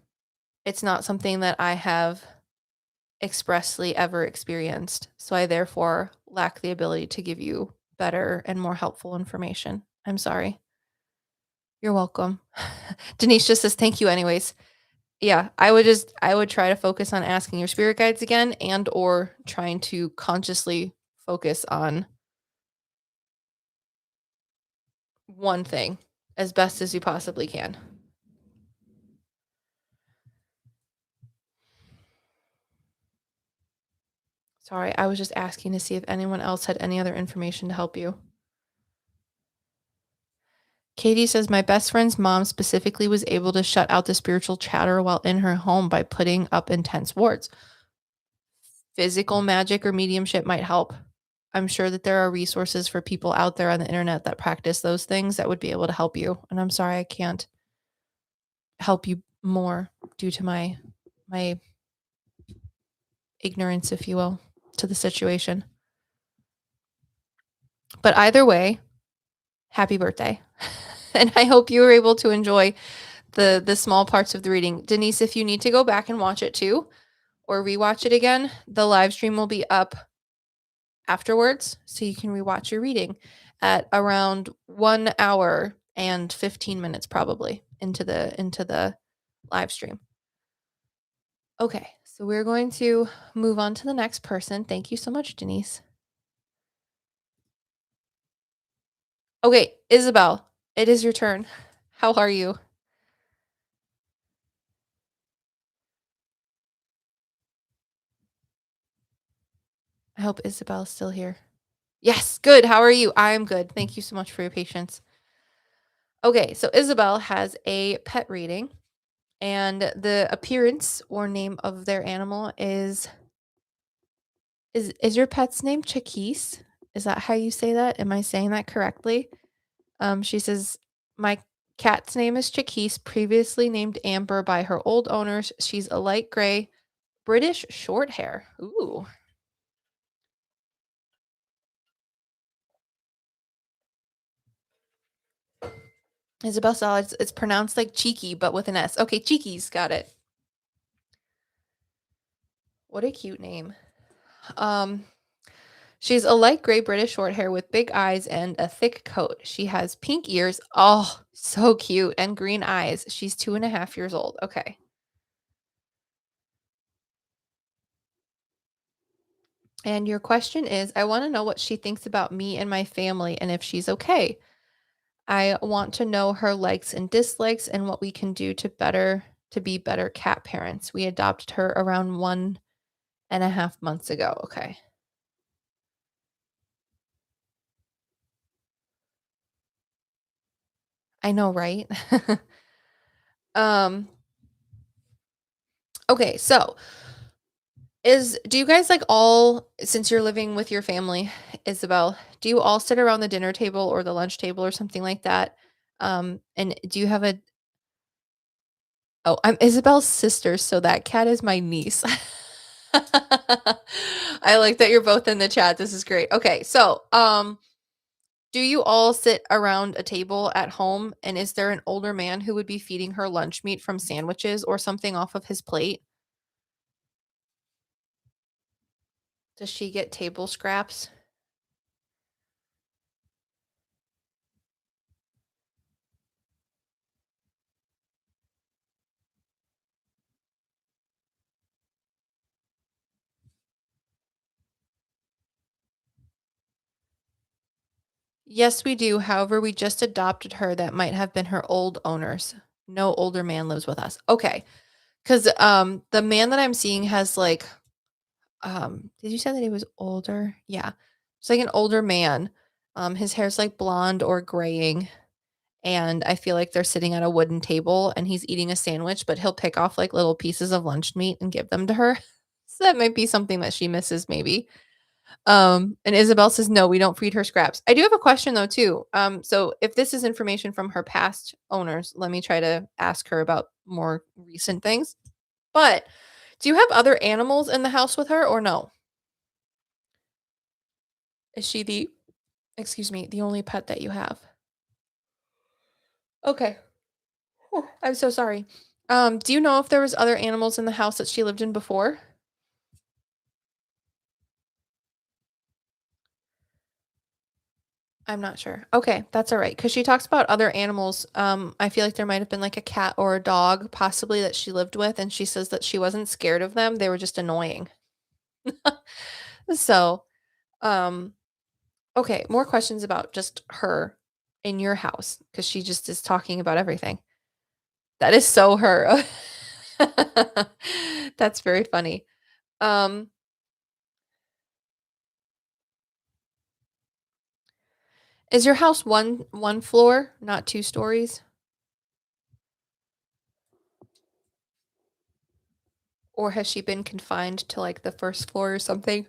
it's not something that I have expressly ever experienced. So I therefore lack the ability to give you better and more helpful information. I'm sorry. You're welcome. Denise just says thank you anyways. Yeah, I would try to focus on asking your spirit guides again and or trying to consciously focus on one thing as best as you possibly can. Sorry, I was just asking to see if anyone else had any other information to help you. Katie says, my best friend's mom specifically was able to shut out the spiritual chatter while in her home by putting up intense wards. Physical magic or mediumship might help. I'm sure that there are resources for people out there on the internet that practice those things that would be able to help you. And I'm sorry I can't help you more due to my ignorance, if you will, to the situation. But either way, happy birthday. And I hope you were able to enjoy the small parts of the reading. Denise, if you need to go back and watch it too, or rewatch it again, the live stream will be up afterwards, so you can rewatch your reading at around 1 hour and 15 minutes probably into the live stream. Okay, so we're going to move on to the next person. Thank you so much, Denise. Okay, Isabelle, it is your turn. How are you? I hope Isabel's still here. Yes, good. How are you? I'm good. Thank you so much for your patience. Okay, so Isabelle has a pet reading, and the appearance or name of their animal is your pet's name Chiquise? Is that how you say that? Am I saying that correctly? She says, my cat's name is Chiquise, previously named Amber by her old owners. She's a light gray British short hair. Ooh. Isabel saw it's pronounced like cheeky, but with an S. Okay, Cheekies, got it. What a cute name. She's a light gray British short hair with big eyes and a thick coat. She has pink ears. Oh, so cute. And green eyes. She's 2.5 years old. Okay. And your question is, I want to know what she thinks about me and my family and if she's okay. I want to know her likes and dislikes and what we can do to be better cat parents. We adopted her around 1.5 months ago. Okay. I know, right? um okay, so do you guys like all since you're living with your family, Isabel, do you all sit around the dinner table or the lunch table or something like that? And do you have a Oh, I'm Isabel's sister, so that cat is my niece. I like that you're both in the chat. This is great. Okay, so do you all sit around a table at home, and is there an older man who would be feeding her lunch meat from sandwiches or something off of his plate? Does she get table scraps? Yes, we do. However, we just adopted her. That might have been her old owners. No older man lives with us. Okay. Because the man that I'm seeing has like did you say that he was older? Yeah. It's like an older man. His hair's like blonde or graying. And I feel like they're sitting at a wooden table and he's eating a sandwich, but he'll pick off like little pieces of lunch meat and give them to her. So that might be something that she misses, maybe. And Isabel says, no, we don't feed her scraps. I do have a question though, too. So if this is information from her past owners, let me try to ask her about more recent things. But do you have other animals in the house with her or no? Is she the only pet that you have? Okay. Whew, I'm so sorry. Do you know if there was other animals in the house that she lived in before? I'm not sure. Okay, that's all right. Because she talks about other animals. I feel like there might have been like a cat or a dog, possibly that she lived with, and she says that she wasn't scared of them. They were just annoying. So, Um, okay, more questions about just her in your house because she just is talking about everything. That is so her. That's very funny. Um, is your house one floor, not 2 stories? Or has she been confined to, like, the 1st floor or something?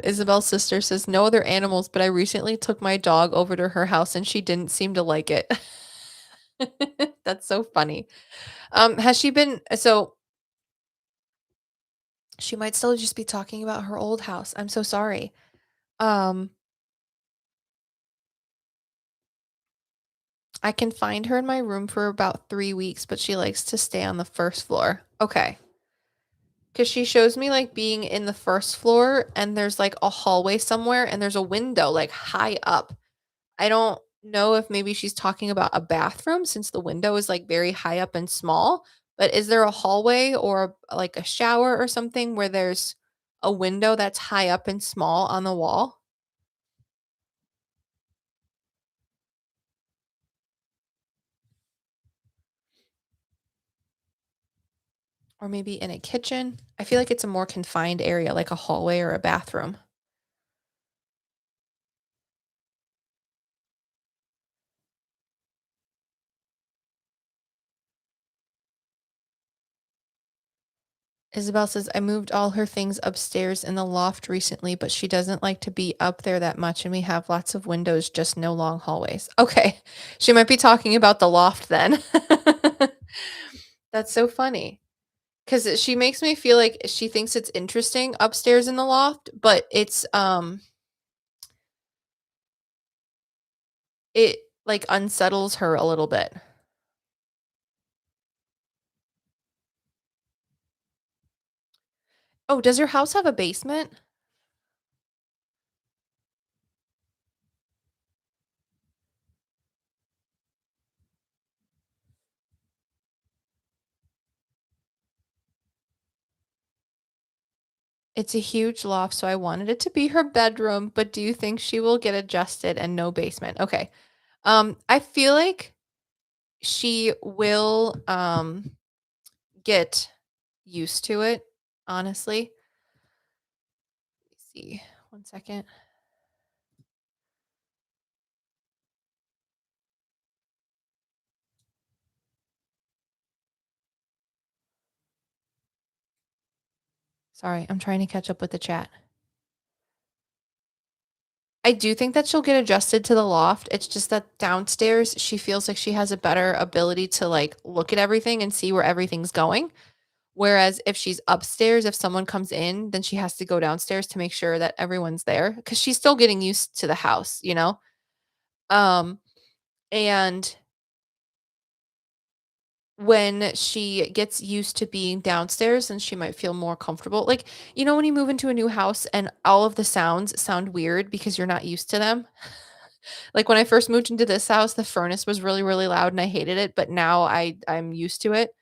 Isabel's sister says, "No other animals, but I recently took my dog over to her house and she didn't seem to like it." That's so funny. Has she been so she might still just be talking about her old house. I'm so sorry. Um, I can find her in my room for about 3 weeks, but she likes to stay on the 1st floor. Okay, because she shows me, like, being in the 1st floor, and there's, like, a hallway somewhere, and there's a window, like, high up. I don't know if maybe she's talking about a bathroom since the window is, like, very high up and small, but is there a hallway or, like, a shower or something where there's a window that's high up and small on the wall? Or maybe in a kitchen? I feel like it's a more confined area, like a hallway or a bathroom. Isabel says, "I moved all her things upstairs in the loft recently, but she doesn't like to be up there that much, and we have lots of windows, just no long hallways." Okay. She might be talking about the loft then. That's so funny. Because she makes me feel like she thinks it's interesting upstairs in the loft, but it, like, unsettles her a little bit. Oh, does your house have a basement? It's a huge loft, so I wanted it to be her bedroom, but do you think she will get adjusted and no basement? Okay. I feel like she will, get used to it, honestly. Let me see. 1 second. Sorry, I'm trying to catch up with the chat. I do think that she'll get adjusted to the loft. It's just that downstairs, she feels like she has a better ability to, like, look at everything and see where everything's going. Whereas if she's upstairs, if someone comes in, then she has to go downstairs to make sure that everyone's there because she's still getting used to the house, you know? Um, and when she gets used to being downstairs, then she might feel more comfortable. Like, you know, when you move into a new house and all of the sounds sound weird because you're not used to them? Like, when I first moved into this house, the furnace was really, really loud and I hated it, but now I'm used to it.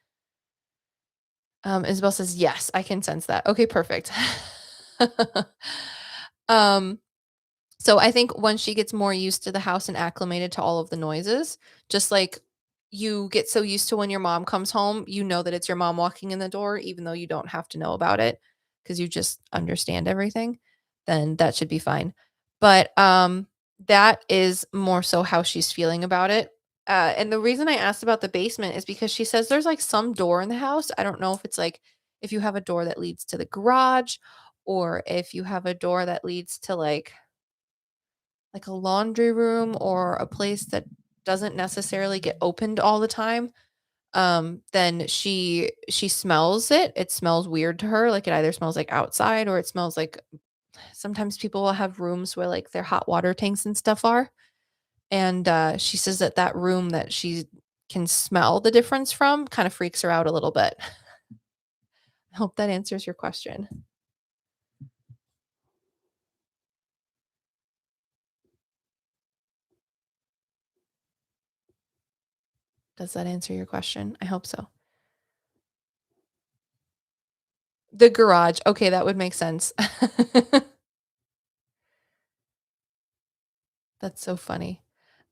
Isabel says, "Yes, I can sense that." Okay, perfect. Um, so I think once she gets more used to the house and acclimated to all of the noises, just like you get so used to when your mom comes home, you know that it's your mom walking in the door, even though you don't have to know about it because you just understand everything, then that should be fine. But that is more so how she's feeling about it. And the reason I asked about the basement is because she says there's like some door in the house. I don't know if it's like if you have a door that leads to the garage or if you have a door that leads to like a laundry room or a place that doesn't necessarily get opened all the time, then she smells it. It smells weird to her. Like it either smells like outside or it smells like sometimes people will have rooms where like their hot water tanks and stuff are. And she says that that room that she can smell the difference from kind of freaks her out a little bit. I hope that answers your question. Does that answer your question? I hope so. The garage. Okay, that would make sense. That's so funny.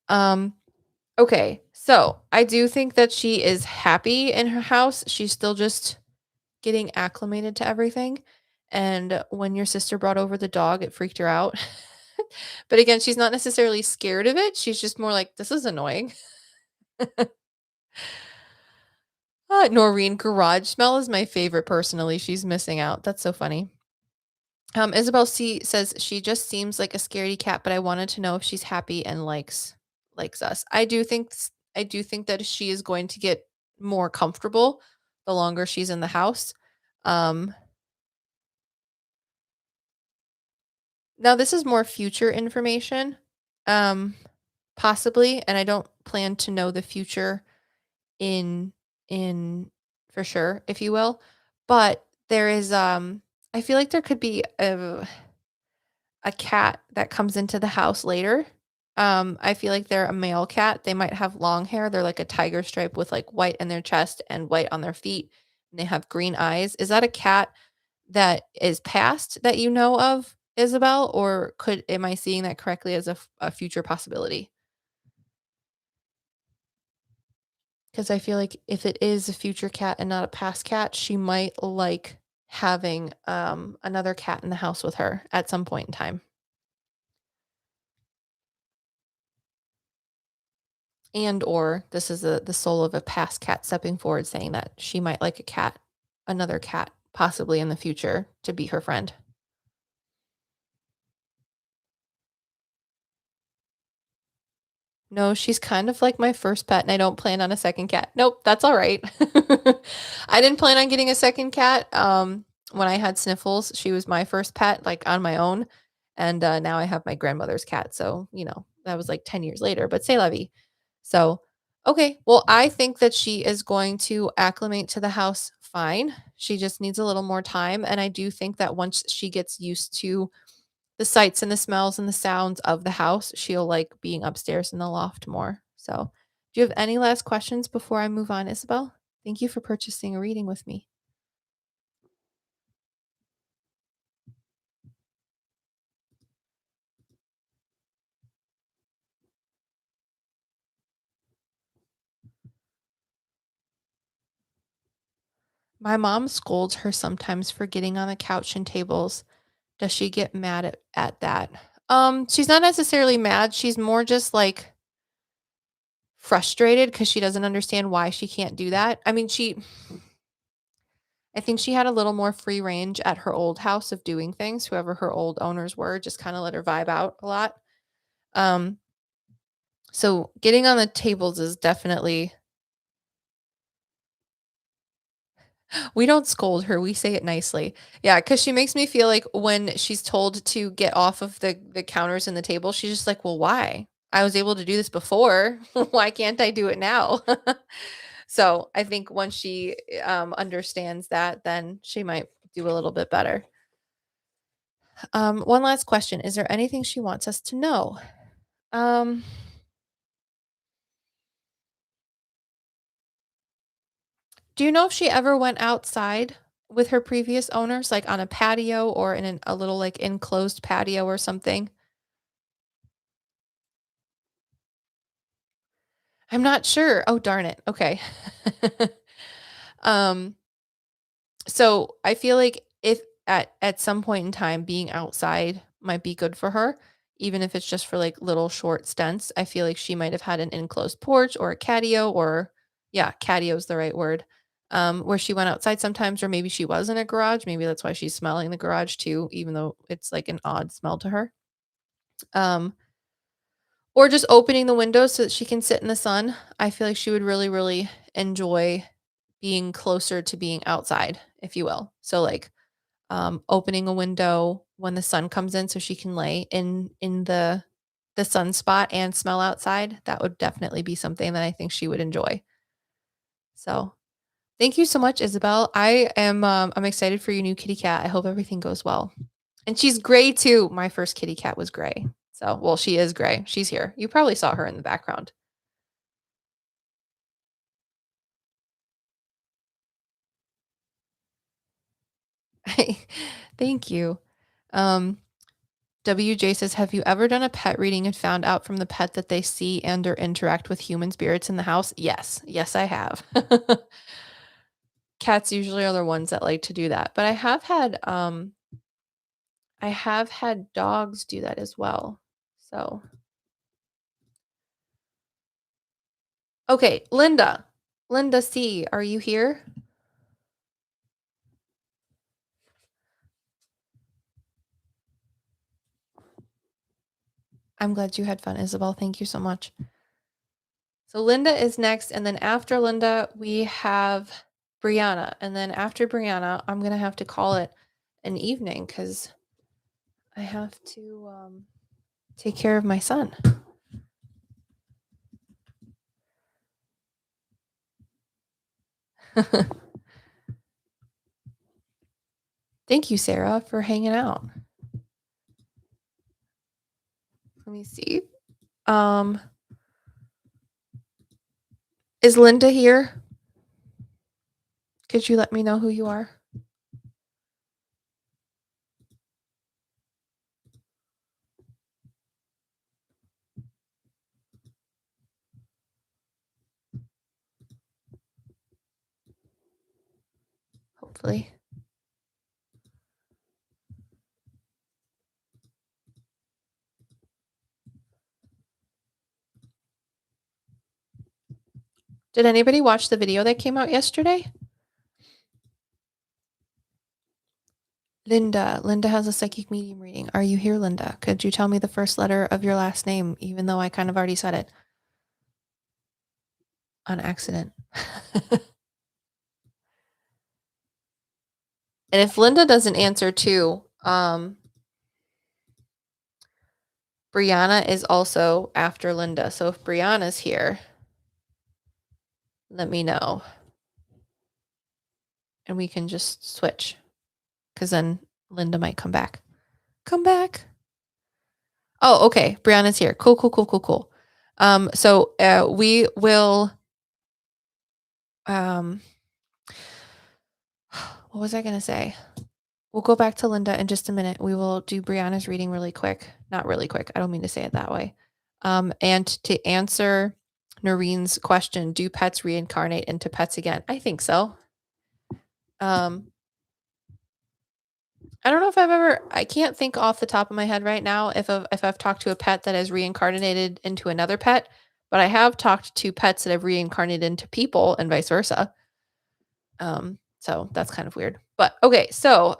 Um, okay. So I do think that she is happy in her house. She's still just getting acclimated to everything. And when your sister brought over the dog, it freaked her out. But again, she's not necessarily scared of it. She's just more like, this is annoying. Norine, garage smell is my favorite personally. She's missing out. That's so funny. Isabel C says she just seems like a scaredy cat, but I wanted to know if she's happy and likes us. I do think that she is going to get more comfortable the longer she's in the house. Um, Now this is more future information, um, possibly, and I don't plan to know the future in in for sure, if you will. But there is I feel like there could be a cat that comes into the house later. I feel like they're a male cat. They might have long hair. They're like a tiger stripe with like white in their chest and white on their feet. And they have green eyes. Is that a cat that is past that you know of, Isabel, or could am I seeing that correctly as a future possibility? Because I feel like if it is a future cat and not a past cat, she might like having another cat in the house with her at some point in time. And or this is the soul of a past cat stepping forward saying that she might like a cat, another cat, possibly in the future to be her friend. No, she's kind of like my first pet, and I don't plan on a second cat. Nope, that's all right. I didn't plan on getting a second cat. When I had Sniffles, she was my first pet, like on my own, and now I have my grandmother's cat. So that was like 10 years later. But say la vie. So okay, well, I think that she is going to acclimate to the house fine. She just needs a little more time, and I do think that once she gets used to the sights and the smells and the sounds of the house, she'll like being upstairs in the loft more. So, do you have any last questions before I move on, Isabel? Thank you for purchasing a reading with me. My mom scolds her sometimes for getting on the couch and tables. Does she get mad at that? She's not necessarily mad. She's more just like frustrated because she doesn't understand why she can't do that. I mean, I think she had a little more free range at her old house of doing things. Whoever her old owners were just kind of let her vibe out a lot. Um, so getting on the tables is definitely we don't scold her, we say it nicely. Yeah, because she makes me feel like when she's told to get off of the counters and the table, she's just like, "Well, why? I was able to do this before. Why can't I do it now?" So, I think once she, understands that, then she might do a little bit better. One last question, is there anything she wants us to know? Um, do you know if she ever went outside with her previous owners, like, on a patio or in a little, like, enclosed patio or something? I'm not sure. Oh, darn it. Okay. Um, so I feel like if at some point in time being outside might be good for her, even if it's just for like little short stints. I feel like she might have had an enclosed porch or a catio or yeah, catio is the right word. Where she went outside sometimes, or maybe she was in a garage. Maybe that's why she's smelling the garage too, even though it's like an odd smell to her. Um, or just opening the windows so that she can sit in the sun. I feel like she would really, really enjoy being closer to being outside, if you will. So like opening a window when the sun comes in so she can lay in the sunspot and smell outside. That would definitely be something that I think she would enjoy. So thank you so much, Isabel. I'm excited for your new kitty cat. I hope everything goes well. And she's gray too. My first kitty cat was gray. So, well, she is gray. She's here. You probably saw her in the background. Thank you. Um, WJ says, have you ever done a pet reading and found out from the pet that they see and or interact with human spirits in the house? Yes. Yes, I have. Cats usually are the ones that like to do that. But I have had dogs do that as well. So, okay, Linda. Linda C, are you here? I'm glad you had fun, Isabelle. Thank you so much. So Linda is next, and then after Linda, we have Briana, and then after Briana, I'm gonna have to call it an evening because I have to take care of my son. Thank you, Sarah, for hanging out. Let me see. Is Linda here? Could you let me know who you are? Hopefully. Did anybody watch the video that came out yesterday? Linda. Linda has a psychic medium reading. Are you here, Linda? Could you tell me the first letter of your last name, even though I kind of already said it? On accident. And if Linda doesn't answer too, Briana is also after Linda. So if Briana's here, let me know. And we can just switch. Because then Linda might come back. Come back. Oh, okay. Briana's here. Cool, cool, cool, cool, cool. So we will what was I gonna say? We'll go back to Linda in just a minute. We will do Briana's reading really quick. Not really quick. I don't mean to say it that way. And to answer Norine's question, do pets reincarnate into pets again? I think so. I don't know if I can't think off the top of my head right now if I've talked to a pet that has reincarnated into another pet, but I have talked to pets that have reincarnated into people and vice versa. So that's kind of weird. But okay, so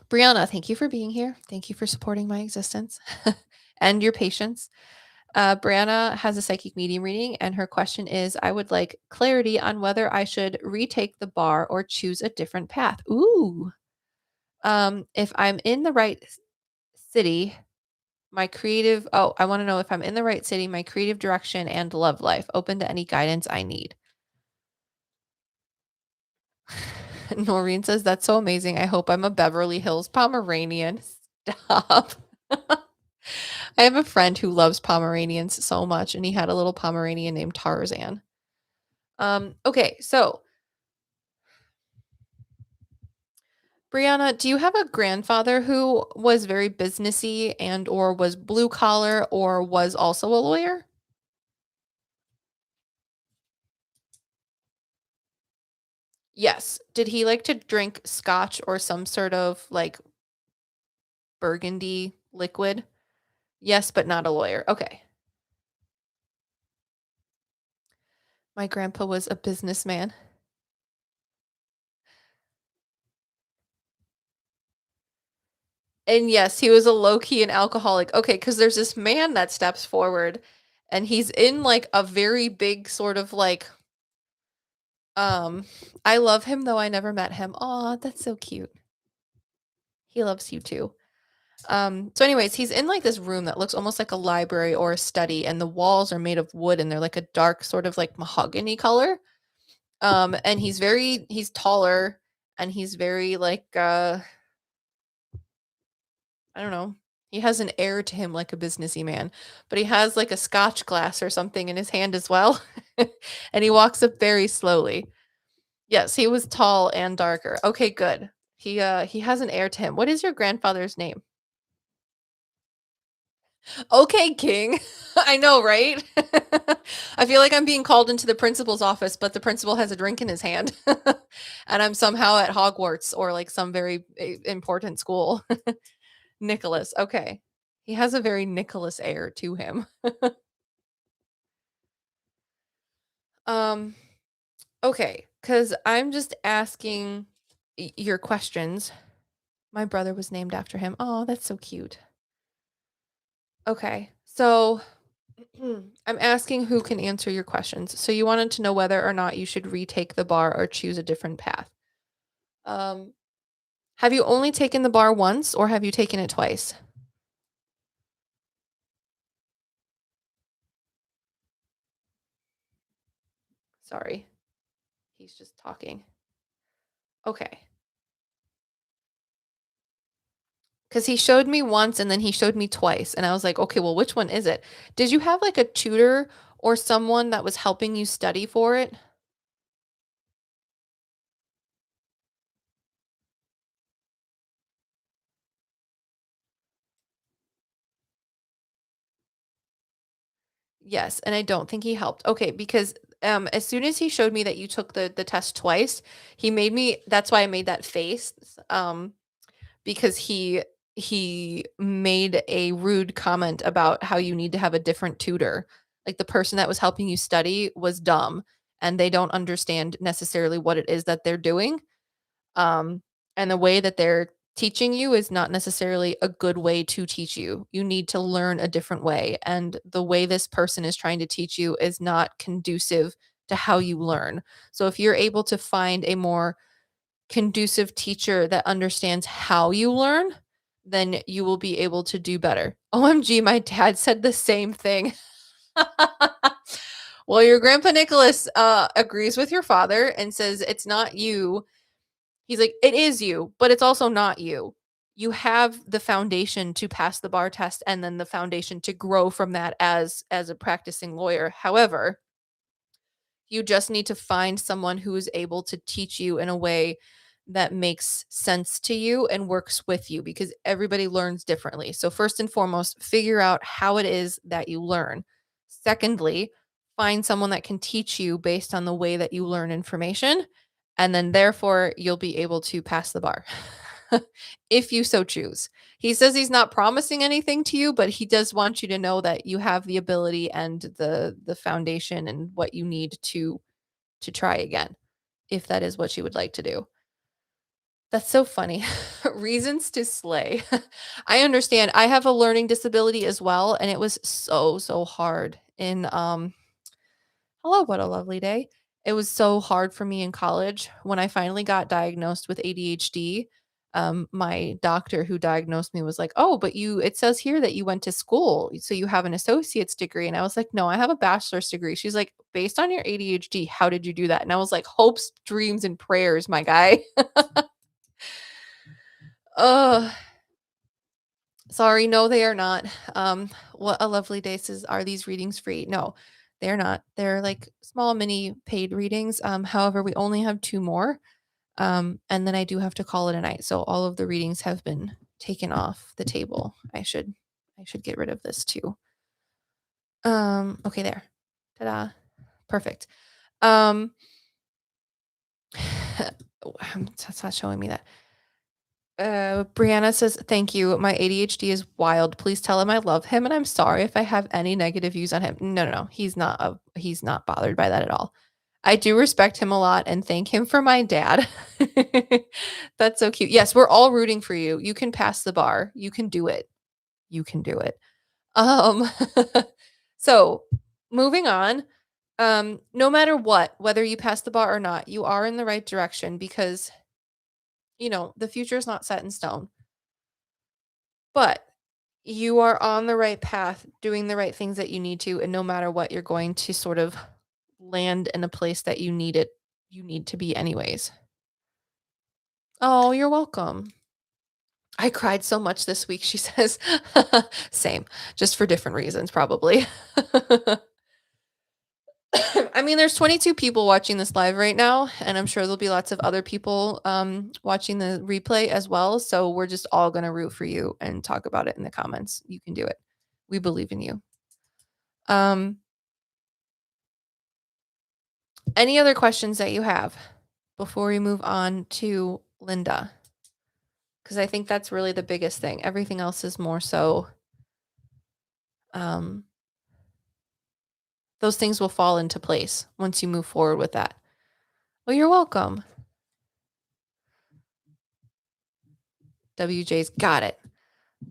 Briana, thank you for being here. Thank you for supporting my existence and your patience. Briana has a psychic medium reading, and her question is, I would like clarity on whether I should retake the bar or choose a different path. Ooh. If I'm in the right city, my creative, I want to know if I'm in the right city, my creative direction and love life, open to any guidance I need. Noreen says, that's so amazing. I hope I'm a Beverly Hills Pomeranian. Stop. I have a friend who loves Pomeranians so much, and he had a little Pomeranian named Tarzan. Okay, so Briana, do you have a grandfather who was very businessy and or was blue collar or was also a lawyer? Yes. Did he like to drink scotch or some sort of like burgundy liquid? Yes, but not a lawyer. Okay. My grandpa was a businessman. And yes, he was a low key and alcoholic. Okay, because there's this man that steps forward and he's in like a very big sort of like I love him though I never met him. Aw, that's so cute. He loves you too. So anyways, he's in like this room that looks almost like a library or a study, and the walls are made of wood and they're like a dark sort of like mahogany color. And he's taller and he's very like I don't know. He has an air to him like a businessy man, but he has like a scotch glass or something in his hand as well. And he walks up very slowly. Yes, he was tall and darker. Okay, good. He has an heir to him. What is your grandfather's name? Okay, King. I know, right? I feel like I'm being called into the principal's office, but the principal has a drink in his hand, and I'm somehow at Hogwarts or like some very important school. Nicholas. Okay. He has a very Nicholas air to him. Um, okay, because I'm just asking your questions. My brother was named after him. Oh, that's so cute. Okay, so I'm asking who can answer your questions. So you wanted to know whether or not you should retake the bar or choose a different path. Um, have you only taken the bar once or have you taken it twice? Sorry, he's just talking. Okay. Because he showed me once and then he showed me twice. And I was like, okay, well, which one is it? Did you have like a tutor or someone that was helping you study for it? Yes, and I don't think he helped. Okay, because as soon as he showed me that you took the test twice, he made me that's why I made that face. Because he made a rude comment about how you need to have a different tutor. Like the person that was helping you study was dumb and they don't understand necessarily what it is that they're doing. Um, and the way that they're teaching you is not necessarily a good way to teach you. You need to learn a different way. And the way this person is trying to teach you is not conducive to how you learn. So if you're able to find a more conducive teacher that understands how you learn, then you will be able to do better. OMG, my dad said the same thing. Well, your grandpa Nicholas agrees with your father and says it's not you. He's like, it is you, but it's also not you. You have the foundation to pass the bar test and then the foundation to grow from that as a practicing lawyer. However, you just need to find someone who is able to teach you in a way that makes sense to you and works with you because everybody learns differently. So, first and foremost, figure out how it is that you learn. Secondly, find someone that can teach you based on the way that you learn information. And then, therefore, you'll be able to pass the bar if you so choose. He says he's not promising anything to you, but he does want you to know that you have the ability and the foundation and what you need to try again, if that is what you would like to do. That's so funny. Reasons to slay. I understand. I have a learning disability as well, and it was so hard in hello, what a lovely day. It was so hard for me in college when I finally got diagnosed with ADHD. My doctor who diagnosed me was like, "Oh, but it says here that you went to school, so you have an associate's degree." And I was like, "No, I have a bachelor's degree." She's like, "Based on your ADHD, how did you do that?" And I was like, "Hopes, dreams, and prayers, my guy." Oh, sorry, no, they are not. What a lovely day says, "Are these readings free?" No, they're not. They're like small mini paid readings. However, we only have 2 more. And then I do have to call it a night. So all of the readings have been taken off the table. I should get rid of this too. Okay, there. Ta-da. Perfect. Um that's not showing me that. Briana says, "Thank you. My ADHD is wild. Please tell him I love him and I'm sorry if I have any negative views on him." No, no, no. He's not bothered by that at all. I do respect him a lot and thank him for my dad. That's so cute. Yes, we're all rooting for you. You can pass the bar. You can do it. You can do it. Um so moving on. No matter what, whether you pass the bar or not, you are in the right direction because the future is not set in stone. But you are on the right path, doing the right things that you need to, and no matter what, you're going to sort of land in a place that you need to be anyways. Oh, you're welcome. I cried so much this week, she says. Same, just for different reasons, probably. I mean, there's 22 people watching this live right now, and I'm sure there'll be lots of other people watching the replay as well. So we're just all gonna root for you and talk about it in the comments. You can do it. We believe in you. Um, any other questions that you have before we move on to Linda? Because I think that's really the biggest thing. Everything else is more so um those things will fall into place once you move forward with that. Well, you're welcome. WJ's got it.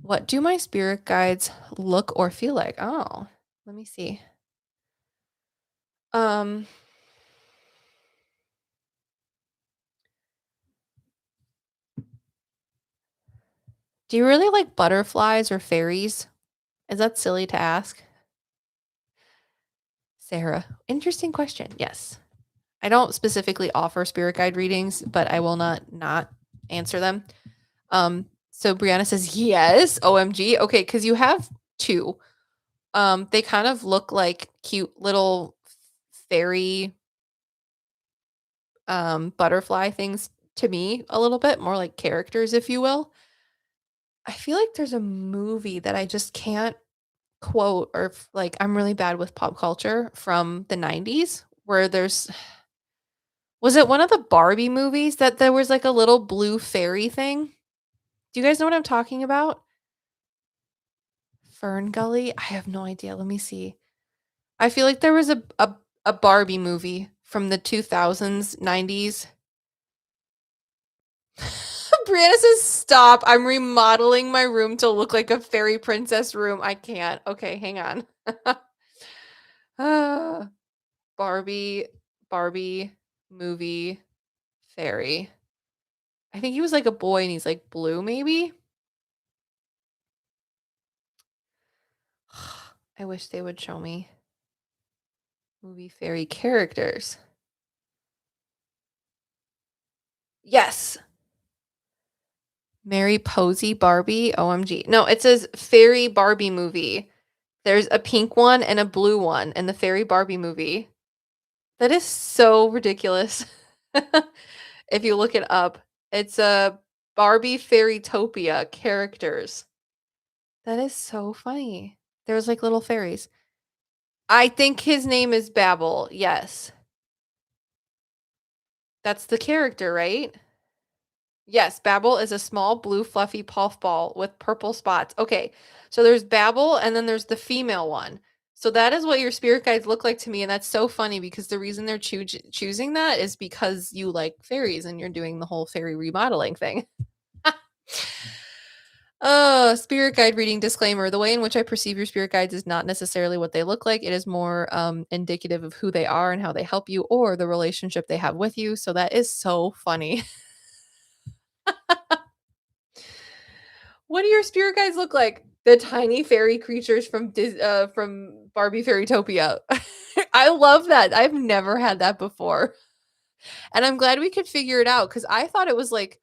What do my spirit guides look or feel like? Oh, let me see. Um, do you really like butterflies or fairies? Is that silly to ask? Sarah, interesting question. Yes. I don't specifically offer spirit guide readings, but I will not answer them. So Briana says yes, OMG. Okay, because you have two. They kind of look like cute little fairy butterfly things to me a little bit, more like characters, if you will. I feel like there's a movie that I just can't quote or like I'm really bad with pop culture from the 90s where there's was it one of the Barbie movies that there was like a little blue fairy thing? Do you guys know what I'm talking about? Fern Gully? I have no idea. Let me see. I feel like there was a Barbie movie from the 2000s, 90s. Brianna says, "Stop. I'm remodeling my room to look like a fairy princess room. I can't." Okay, hang on. Ah, Barbie movie fairy. I think he was like a boy and he's like blue, maybe? I wish they would show me movie fairy characters. Yes. Mary Posey Barbie. OMG. No, it says fairy Barbie movie. There's a pink one and a blue one in the fairy Barbie movie. That is so ridiculous. If you look it up, it's a Barbie Fairytopia characters. That is so funny. There's like little fairies. I think his name is Babel. Yes. That's the character, right? Yes, Babel is a small blue fluffy puffball with purple spots. Okay. So there's Babel and then there's the female one. So that is what your spirit guides look like to me and that's so funny because the reason they're choosing that is because you like fairies and you're doing the whole fairy remodeling thing. Spirit guide reading disclaimer. The way in which I perceive your spirit guides is not necessarily what they look like. It is more indicative of who they are and how they help you or the relationship they have with you. So that is so funny. What do your spirit guides look like? The tiny fairy creatures from Barbie Fairytopia. I love that. I've never had that before. And I'm glad we could figure it out cuz I thought it was like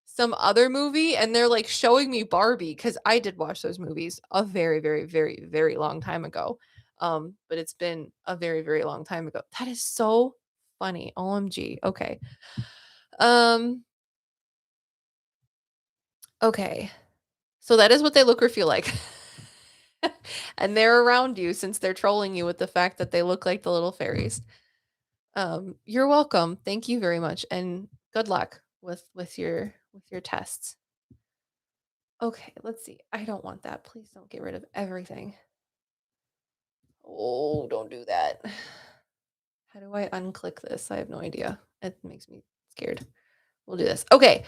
some other movie and they're like showing me Barbie cuz I did watch those movies a very very very very long time ago. But it's been a very very long time ago. That is so funny. OMG. Okay. Um okay. So that is what they look or feel like. And they're around you since they're trolling you with the fact that they look like the little fairies. You're welcome. Thank you very much, and good luck with your tests. Okay, let's see. I don't want that. Please don't get rid of everything. Oh, don't do that. How do I unclick this? I have no idea. It makes me scared. We'll do this. Okay.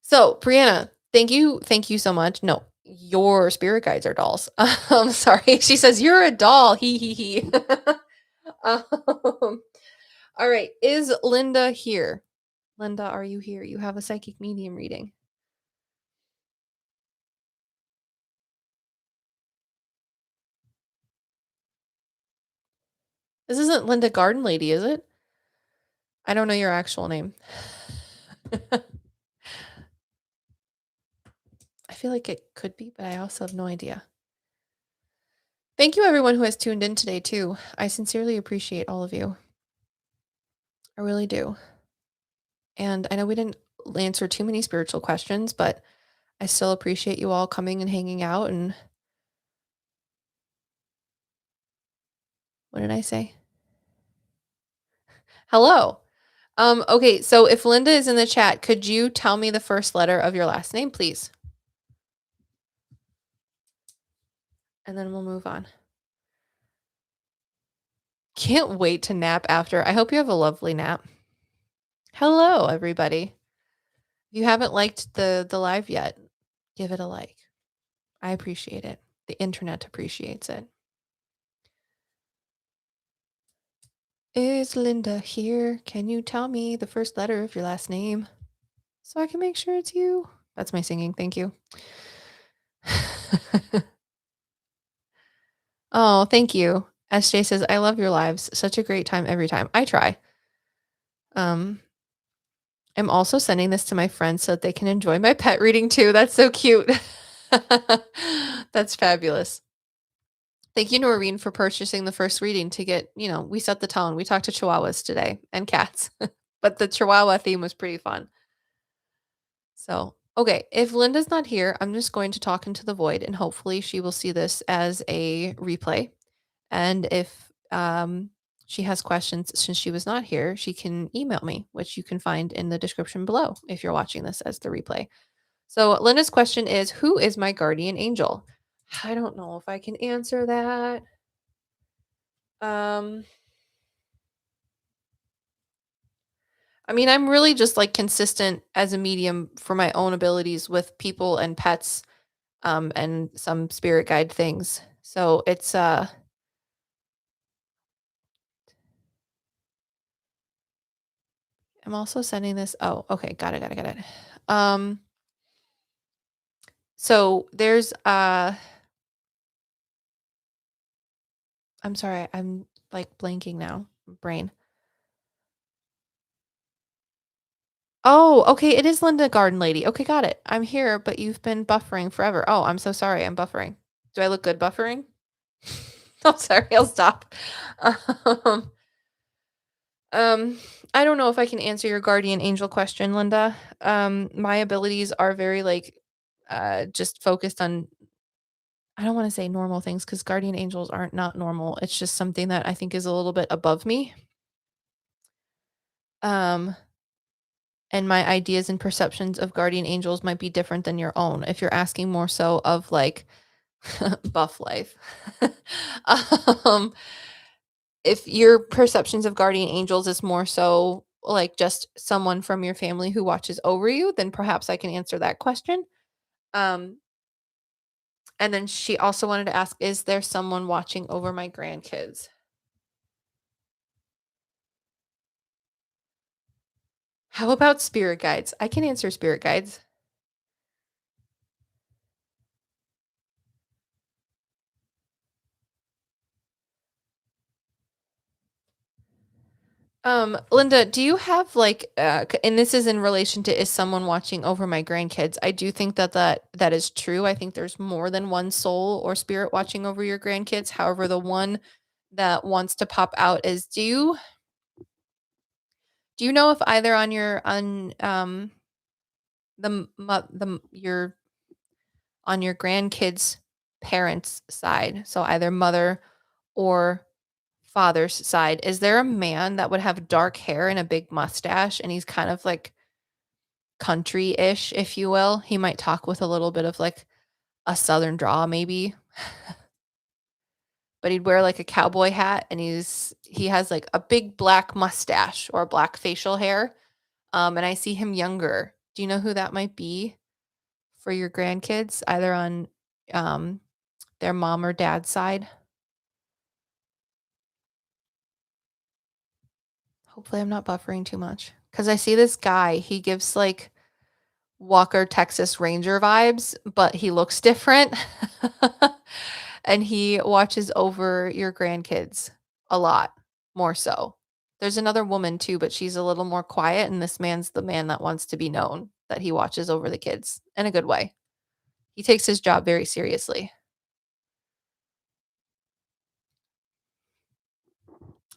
So, Brianna, thank you so much. No, your spirit guides are dolls. I'm sorry. She says you're a doll. He. um, all right. Is Linda here? Linda, are you here? You have a psychic medium reading. This isn't Linda Garden Lady, is it? I don't know your actual name. I feel like it could be, but I also have no idea. Thank you everyone who has tuned in today too. I sincerely appreciate all of you. I really do. And I know we didn't answer too many spiritual questions, but I still appreciate you all coming and hanging out. And what did I say? Hello. Okay, so if Linda is in the chat, could you tell me the first letter of your last name, please? And then we'll move on. Can't wait to nap after. I hope you have a lovely nap. Hello, everybody. If you haven't liked the live yet, give it a like. I appreciate it. The internet appreciates it. Is Linda here? Can you tell me the first letter of your last name so I can make sure it's you? That's my singing. Thank you. Oh, thank you. SJ says, I love your lives. Such a great time every time. I try. I'm also sending this to my friends so that they can enjoy my pet reading too. That's so cute. That's fabulous. Thank you, Norine, for purchasing the first reading to get, we set the tone. We talked to chihuahuas today and cats, but the chihuahua theme was pretty fun. So, okay, if Linda's not here, I'm just going to talk into the void and hopefully she will see this as a replay. And if she has questions since she was not here, she can email me, which you can find in the description below if you're watching this as the replay. So, Linda's question is, who is my guardian angel? I don't know if I can answer that. I mean, I'm really just like consistent as a medium for my own abilities with people and pets, and some spirit guide things. So it's I'm also sending this. Oh, okay, got it. So there's I'm sorry, I'm like blanking now. Brain. Oh, okay, it is Linda Garden Lady. Okay, got it. I'm here, but you've been buffering forever. Oh, I'm so sorry. I'm buffering. Do I look good buffering? I'm sorry. I'll stop. Um, um, I don't know if I can answer your guardian angel question, Linda. My abilities are very like just focused on I don't want to say normal things because guardian angels aren't not normal. It's just something that I think is a little bit above me. Um, and my ideas and perceptions of guardian angels might be different than your own if you're asking more so of like buff life. um, if your perceptions of guardian angels is more so like just someone from your family who watches over you, then perhaps I can answer that question. Um, and then she also wanted to ask, is there someone watching over my grandkids? How about spirit guides? I can answer spirit guides. Linda, do you have like and this is in relation to is someone watching over my grandkids? I do think that is true. I think there's more than one soul or spirit watching over your grandkids. However, the one that wants to pop out is do you know if either on your on the your on your grandkids parents side, so either mother or father's side, is there a man that would have dark hair and a big mustache and he's kind of like country-ish, if you will? He might talk with a little bit of like a southern drawl maybe, but he'd wear like a cowboy hat and he has like a big black mustache or black facial hair. And I see him younger. Do you know who that might be for your grandkids, either on um their mom or dad's side? Hopefully I'm not buffering too much. Cause I see this guy, he gives like Walker, Texas Ranger vibes, but he looks different. And he watches over your grandkids a lot more so. There's another woman too, but she's a little more quiet. And this man's the man that wants to be known that he watches over the kids in a good way. He takes his job very seriously.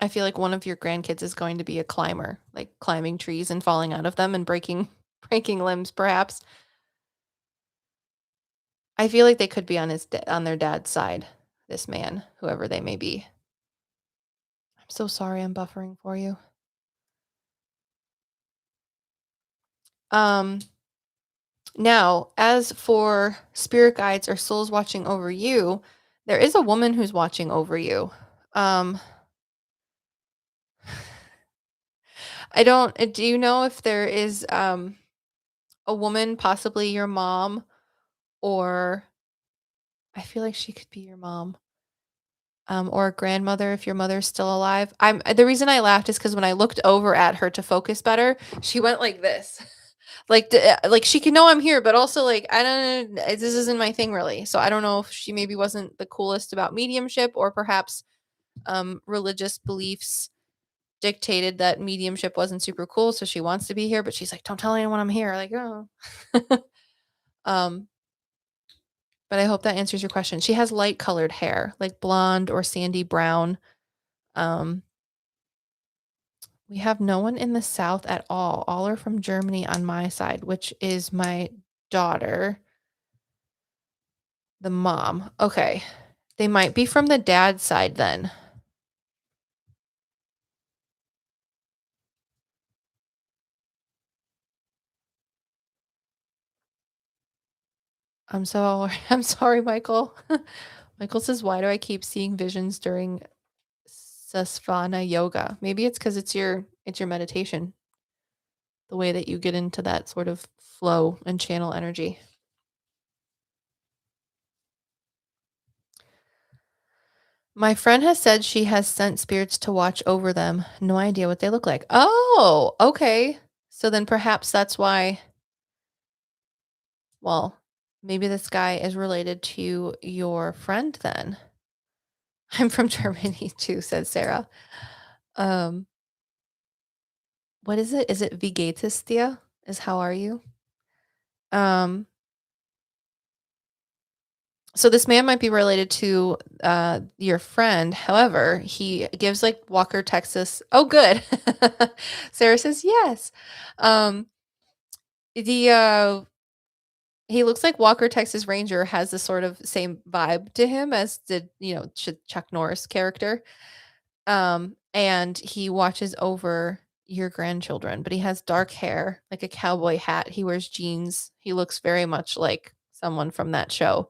I feel like one of your grandkids is going to be a climber, like climbing trees and falling out of them and breaking breaking limbs perhaps. I feel like they could be on on their dad's side, this man, whoever they may be. I'm so sorry I'm buffering for you. Um Now, as for spirit guides or souls watching over you, there is a woman who's watching over you. Um, I don't do you know if there is a woman, possibly your mom, or I feel like she could be your mom. Or a grandmother if your mother's still alive. The reason I laughed is because when I looked over at her to focus better, she went like this. Like she can know I'm here, but also like I don't this isn't my thing really. So I don't know if she maybe wasn't the coolest about mediumship, or perhaps religious beliefs dictated that mediumship wasn't super cool, so she wants to be here, but she's like, don't tell anyone I'm here. Like, oh. um, but I hope that answers your question. She has light colored hair, like blonde or sandy brown. Um, we have no one in the South at all. All are from Germany on my side, which is my daughter, the mom. Okay. They might be from the dad's side then. I'm sorry, Michael. Michael says, "Why do I keep seeing visions during Sasvana yoga?" Maybe it's because it's your meditation, the way that you get into that sort of flow and channel energy. My friend has said she has sent spirits to watch over them. No idea what they look like. Oh, okay. So then perhaps that's why, well, maybe this guy is related to your friend then. I'm from Germany too, says Sarah. Um, what is it? Is it Vigatistia? Is how are you? Um, so this man might be related to your friend. However, he gives like Walker, Texas. Oh, good. Sarah says yes. The he looks like Walker, Texas Ranger has the sort of same vibe to him as did Chuck Norris character. And he watches over your grandchildren, but he has dark hair, like a cowboy hat. He wears jeans. He looks very much like someone from that show.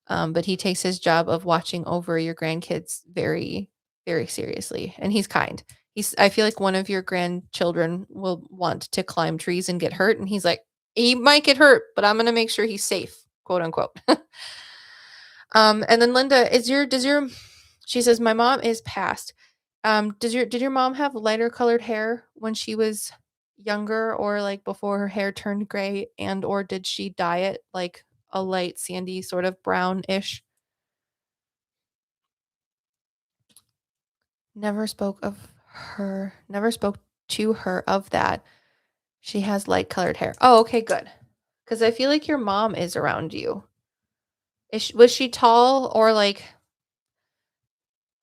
But he takes his job of watching over your grandkids very, very seriously, and he's kind. I feel like one of your grandchildren will want to climb trees and get hurt, and he's like, he might get hurt, but I'm gonna make sure he's safe, quote unquote. And then Linda, does your she says, my mom is passed. Did your mom have lighter colored hair when she was younger, or like before her hair turned gray, and or did she dye it like a light sandy sort of brownish? Never spoke to her of that. She has light colored hair. Oh, okay, good. Cuz I feel like your mom is around you. Was she tall, or like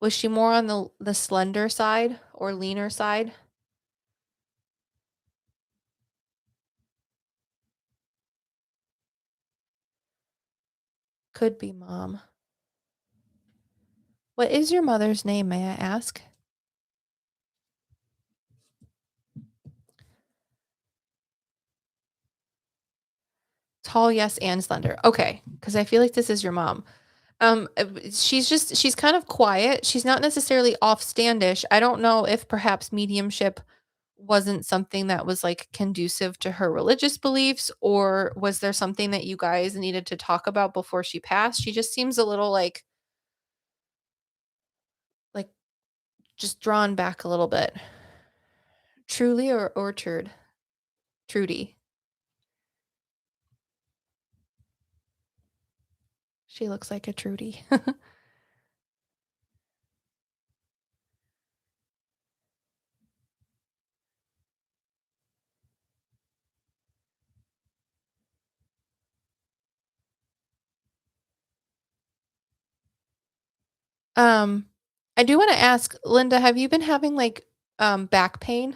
was she more on the slender side or leaner side? Could be mom. What is your mother's name, may I ask? Tall, yes, and slender. Okay, because I feel like this is your mom. She's kind of quiet. She's not necessarily offstandish. I don't know if perhaps mediumship wasn't something that was like conducive to her religious beliefs, or was there something that you guys needed to talk about before she passed? She just seems a little like just drawn back a little bit. Truly or orchard? Trudy. She looks like a Trudy. Um, I do wanna ask, Linda, have you been having, like, back pain?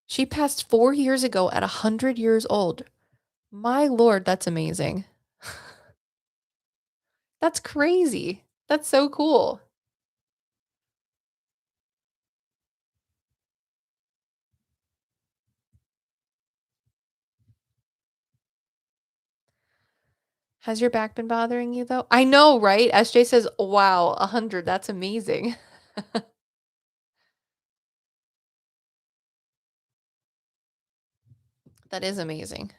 She passed 4 years ago at 100 years old. My lord, that's amazing. That's crazy. That's so cool. Has your back been bothering you, though? I know, right? SJ says, "Wow, 100, that's amazing." That is amazing.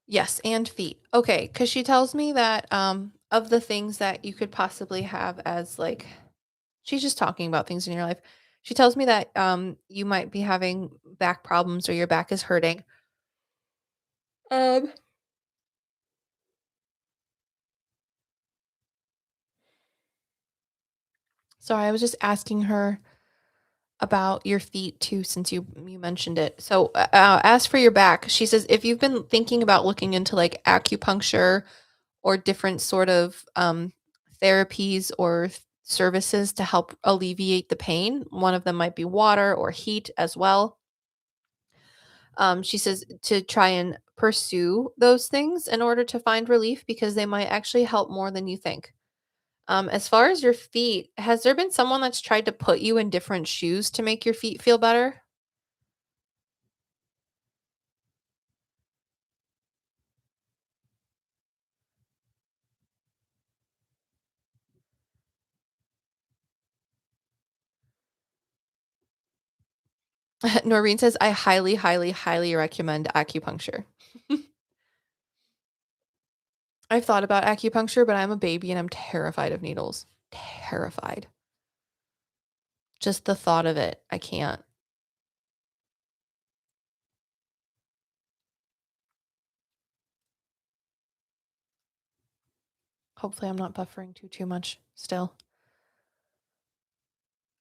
Yes, and feet. Okay, because she tells me that, of the things that you could possibly have as, like, she's just talking about things in your life. She tells me that, you might be having back problems or your back is hurting. Um, Sorry, I was just asking her about your feet too, since you mentioned it. So, as for your back, she says if you've been thinking about looking into like acupuncture or different sort of therapies or services to help alleviate the pain, one of them might be water or heat as well. She says to try and pursue those things in order to find relief because they might actually help more than you think. As far as your feet, has there been someone that's tried to put you in different shoes to make your feet feel better? Noreen says, I highly, highly, highly recommend acupuncture. I've thought about acupuncture, but I'm a baby and I'm terrified of needles. Terrified. Just the thought of it. I can't. Hopefully, I'm not buffering too much still.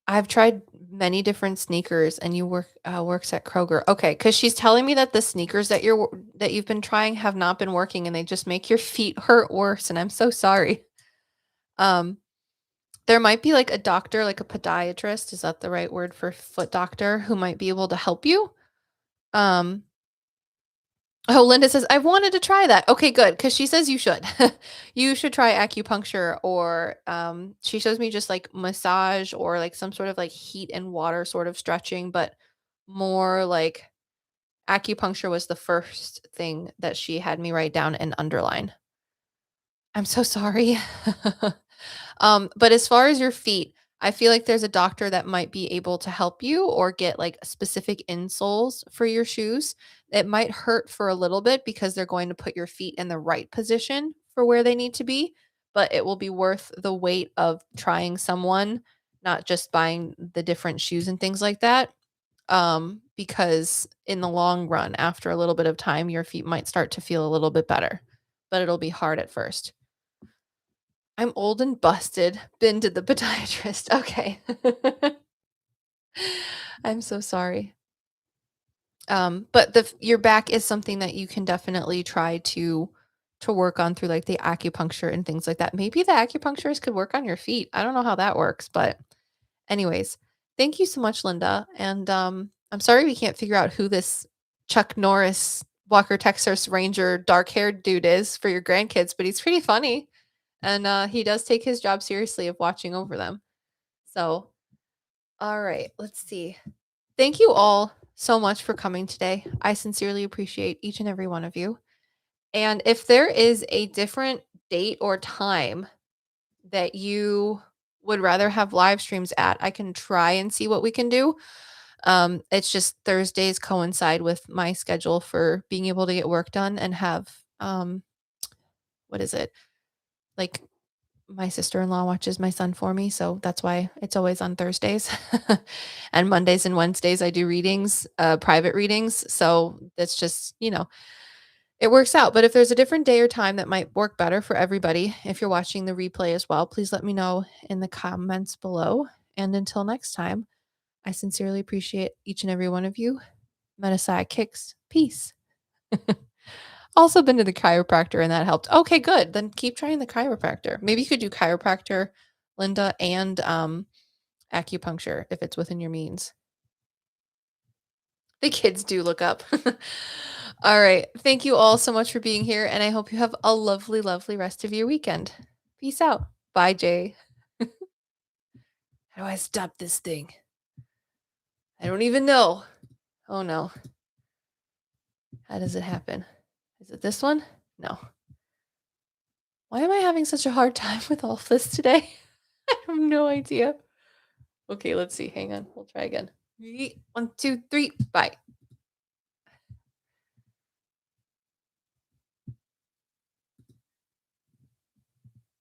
I've tried many different sneakers and you works at Kroger. Okay, cuz she's telling me that the sneakers that you've been trying have not been working and they just make your feet hurt worse and I'm so sorry. Um there might be like a doctor, like a podiatrist, is that the right word for foot doctor who might be able to help you. Um Oh, Linda says, "I've wanted to try that." Okay, good, because she says you should. You should try acupuncture or, she shows me just, like, massage or, like, some sort of, like, heat and water sort of stretching, but more like acupuncture was the first thing that she had me write down and underline. I'm so sorry. But as far as your feet, I feel like there's a doctor that might be able to help you or get like specific insoles for your shoes. It might hurt for a little bit because they're going to put your feet in the right position for where they need to be, but it will be worth the wait of trying someone, not just buying the different shoes and things like that. Because in the long run, after a little bit of time, your feet might start to feel a little bit better, but it'll be hard at first. I'm old and busted. Been to the podiatrist. Okay. I'm so sorry. But your back is something that you can definitely try to work on through like the acupuncture and things like that. Maybe the acupuncturist could work on your feet. I don't know how that works, but anyways, thank you so much, Linda. And I'm sorry we can't figure out who this Chuck Norris Walker Texas Ranger dark haired dude is for your grandkids, but he's pretty funny. And, he does take his job seriously of watching over them. So, all right, let's see. Thank you all so much for coming today. I sincerely appreciate each and every one of you. And if there is a different date or time that you would rather have live streams at, I can try and see what we can do. It's just Thursdays coincide with my schedule for being able to get work done and have, what is it? Like my sister-in-law watches my son for me, so that's why it's always on Thursdays. And Mondays and Wednesdays I do readings, private readings, so that's just, It works out, but if there's a different day or time that might work better for everybody, if you're watching the replay as well, please let me know in the comments below. And until next time, I sincerely appreciate each and every one of you. PsycKicks. Peace. Also been to the chiropractor and that helped. Okay, good. Then keep trying the chiropractor. Maybe you could do chiropractor, Linda, and acupuncture if it's within your means. The kids do look up. All right. Thank you all so much for being here, and I hope you have a lovely, lovely rest of your weekend. Peace out. Bye, Jay. How do I stop this thing? I don't even know. Oh no. How does it happen? Is it this one? No. Why am I having such a hard time with all of this today? I have no idea. Okay, let's see. Hang on. We'll try again. 1, 2, 3. Bye.